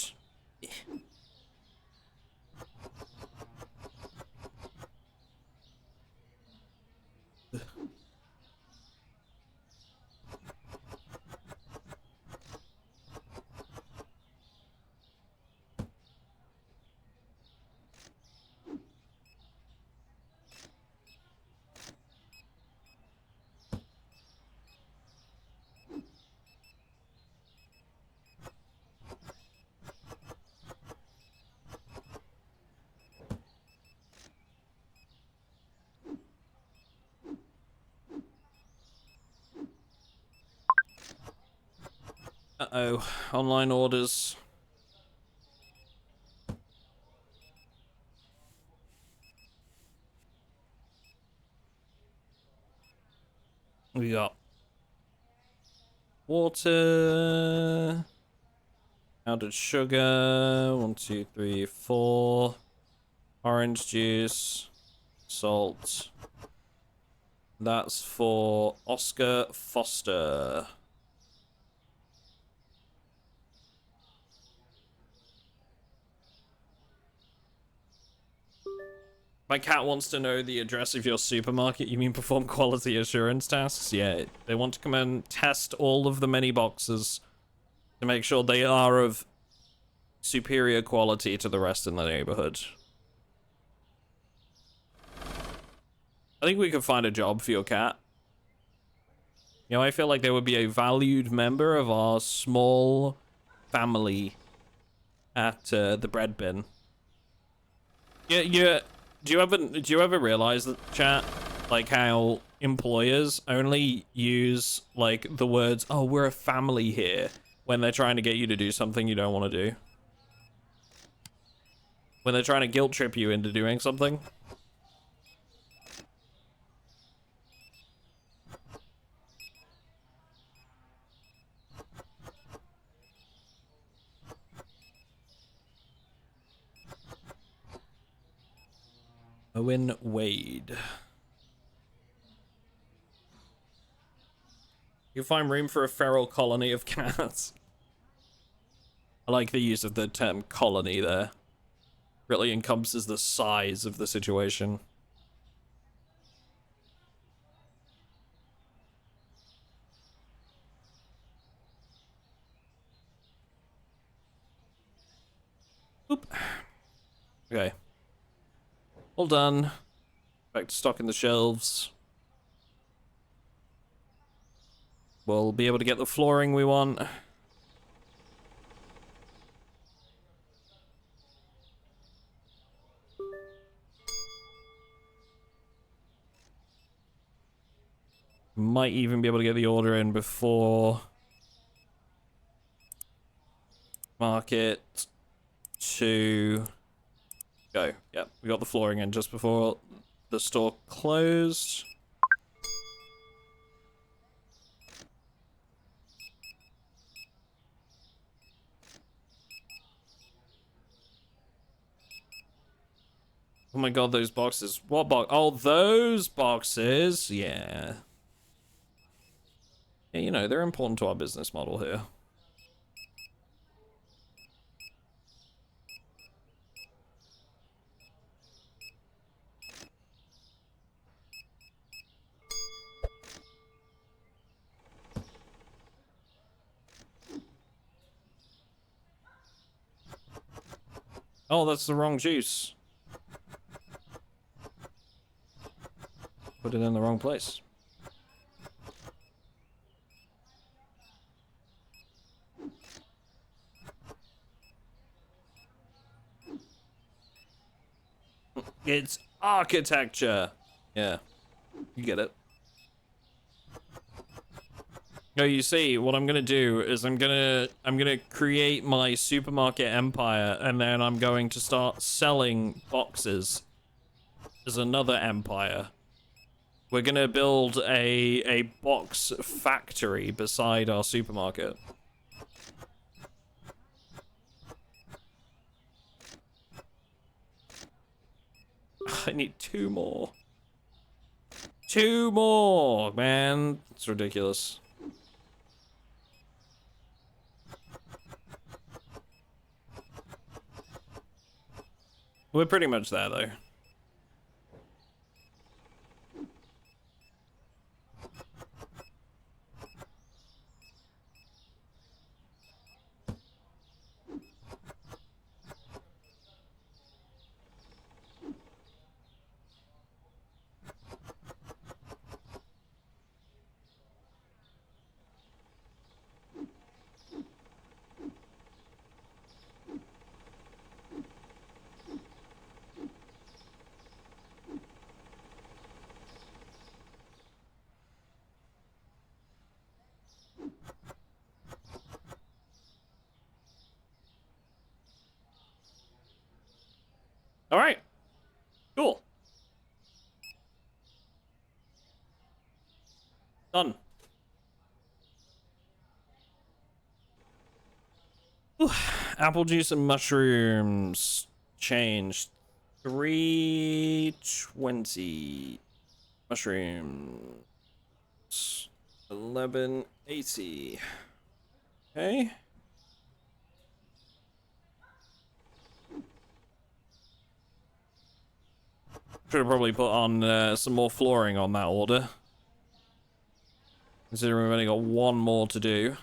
Uh-oh. Online orders. We got water, powdered sugar, 1, 2, 3, 4, orange juice, salt. That's for Oscar Foster. My cat wants to know the address of your supermarket. You mean perform quality assurance tasks? Yeah, they want to come and test all of the many boxes to make sure they are of superior quality to the rest in the neighborhood. I think we could find a job for your cat. You know, I feel like they would be a valued member of our small family at the bread bin. Yeah. Do you ever realize that, chat, like how employers only use like the words, "Oh, we're a family here," when they're trying to get you to do something you don't want to do? When they're trying to guilt trip you into doing something? Owen Wade. You find room for a feral colony of cats. I like the use of the term colony there. Really encompasses the size of the situation. Oop. Okay. All done. Back to stocking the shelves. We'll be able to get the flooring we want. Might even be able to get the order in before market to go. Yep, we got the flooring in just before the store closed. Oh my god, those boxes. What box? Oh, those boxes. Yeah. Yeah, you know, they're important to our business model here. Oh, that's the wrong juice. Put it in the wrong place. It's architecture. Yeah, you get it. No, you see, what I'm gonna do is I'm gonna create my supermarket empire, and then I'm going to start selling boxes as another empire. We're gonna build a box factory beside our supermarket. I need 2 more. 2 more, man. It's ridiculous. We're pretty much there, though. All right. Cool. Done. Ooh. Apple juice and mushrooms changed. 320. Mushrooms. 1180. Okay. Should have probably put on some more flooring on that order. Considering we've only got 1 more to do.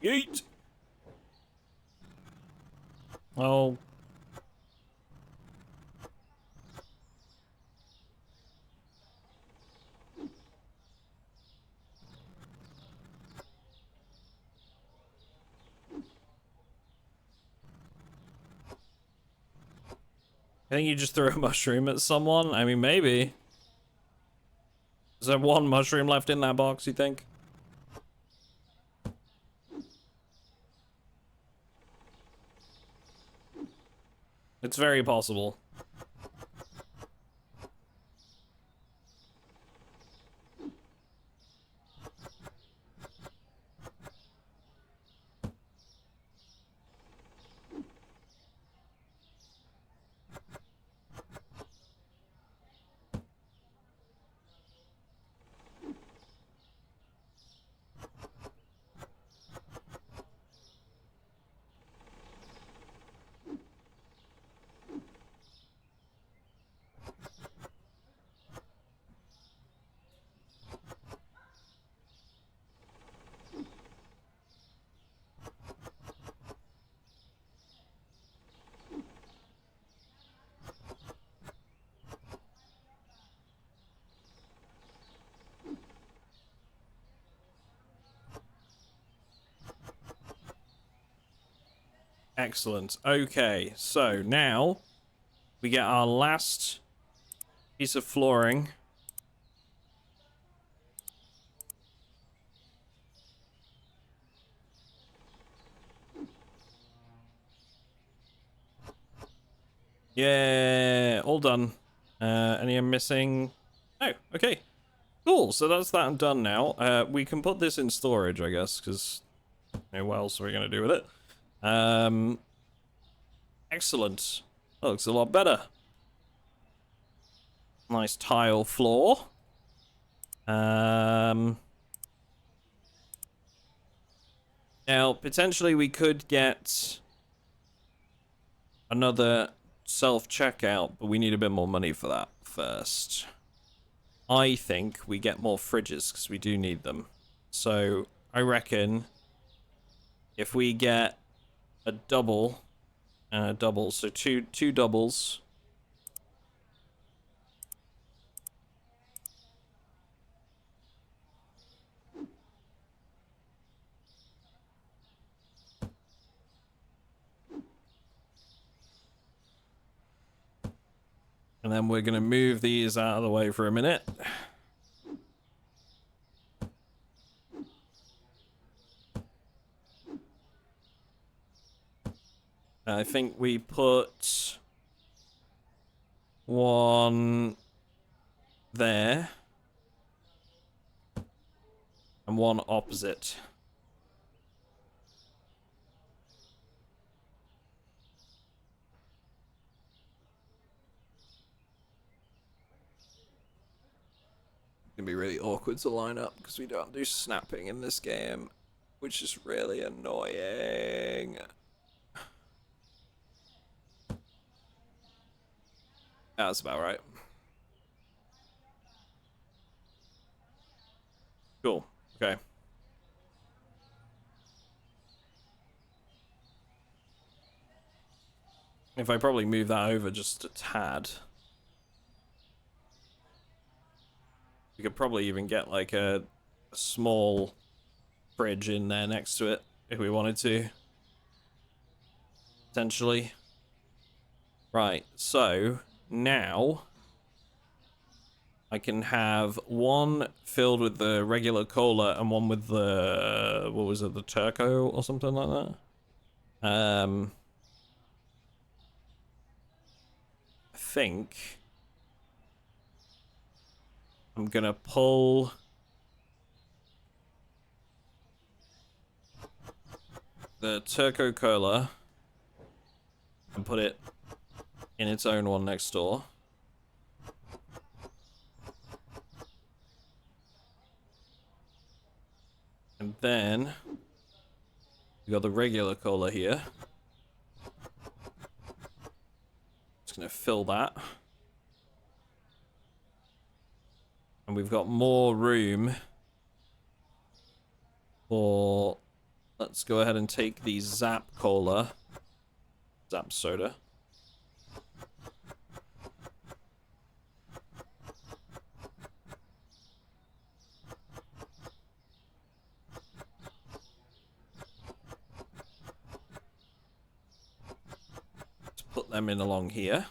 Yeet! Oh. I think you just threw a mushroom at someone. I mean, maybe. Is there 1 mushroom left in that box, you think? It's very possible. Excellent. Okay, so now we get our last piece of flooring. Yeah, all done. Any I'm missing? Oh, okay. Cool, so that's that done now. We can put this in storage, I guess, because what else are we going to do with it? Excellent. That looks a lot better. Nice tile floor. Now, potentially we could get another self-checkout, but we need a bit more money for that first. I think we get more fridges, because we do need them. So, I reckon if we get a double and a double, so two doubles. And then we're going to move these out of the way for a minute. I think we put one there and one opposite. It's gonna be really awkward to line up because we don't do snapping in this game, which is really annoying. That's about right. Cool. Okay. If I probably move that over just a tad, we could probably even get like a small fridge in there next to it if we wanted to. Potentially. Right, so now I can have one filled with the regular cola and one with the, what was it, the turco or something like that. I think I'm gonna pull the turco cola and put it in its own one next door. And then we got the regular cola here. Just gonna fill that. And we've got more room for, let's go ahead and take the Zap cola, Zap soda. Put them in along here.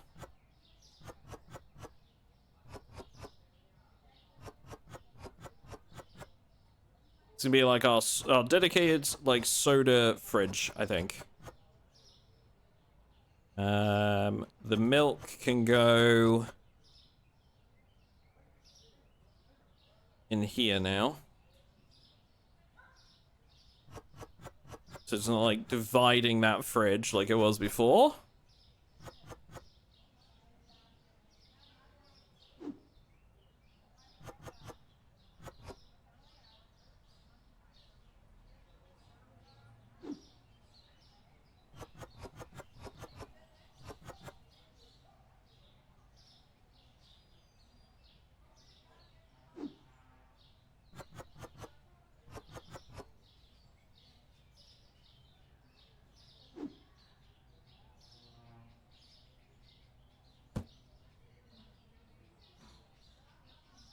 It's gonna be like our dedicated like soda fridge, I think. The milk can go in here now. So it's not like dividing that fridge like it was before.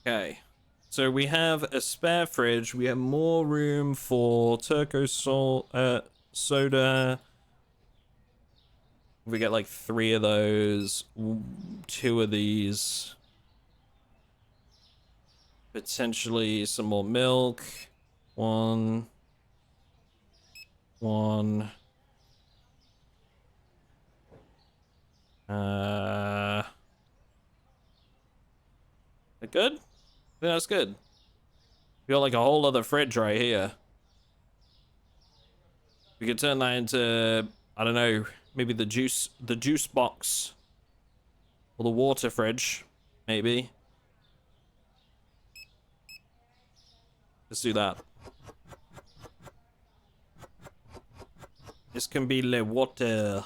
Okay, so we have a spare fridge. We have more room for turco soda, If we get like 3 of those, 2 of these, potentially some more milk. 1. That good? I think that's good. We got like a whole other fridge right here. We could turn that into, I don't know, maybe the juice box. Or the water fridge, maybe. Let's do that. This can be le water.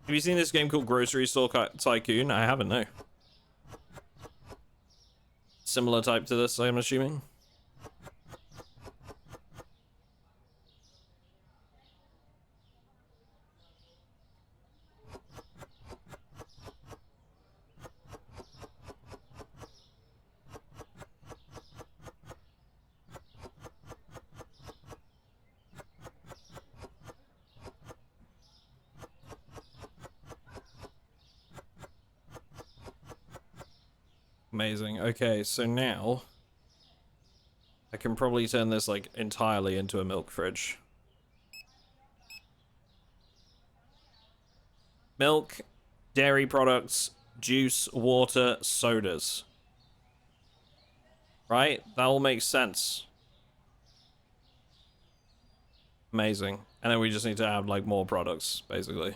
Have you seen this game called Grocery Store Tycoon? I haven't, no. Similar type to this, I'm assuming. Amazing. Okay, so now I can probably turn this like entirely into a milk fridge. Milk, dairy products, juice, water, sodas. Right? That all makes sense. Amazing. And then we just need to add like more products, basically.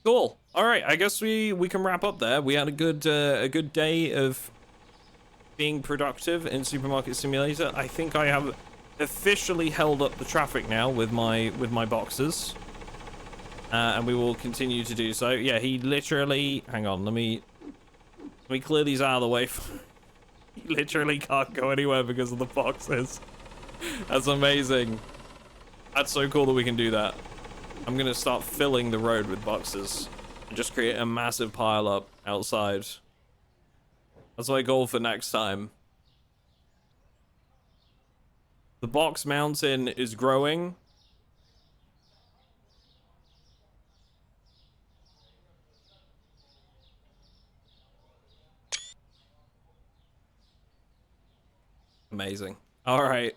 Cool. All right, I guess we can wrap up there. We had a good day of being productive in Supermarket Simulator. I think I have officially held up the traffic now with my boxes, and we will continue to do so. Yeah, he literally. Hang on, let me clear these out of the way. He literally can't go anywhere because of the boxes. That's amazing. That's so cool that we can do that. I'm gonna start filling the road with boxes and just create a massive pile up outside. That's my goal for next time. The box mountain is growing. Amazing. All right.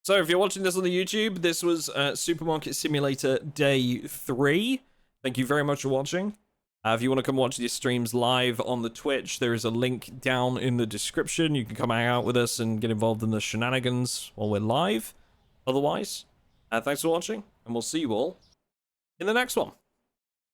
So if you're watching this on the YouTube, this was Supermarket Simulator Day 3. Thank you very much for watching. If you want to come watch these streams live on the Twitch, there is a link down in the description. You can come hang out with us and get involved in the shenanigans while we're live. Otherwise, thanks for watching, and we'll see you all in the next one.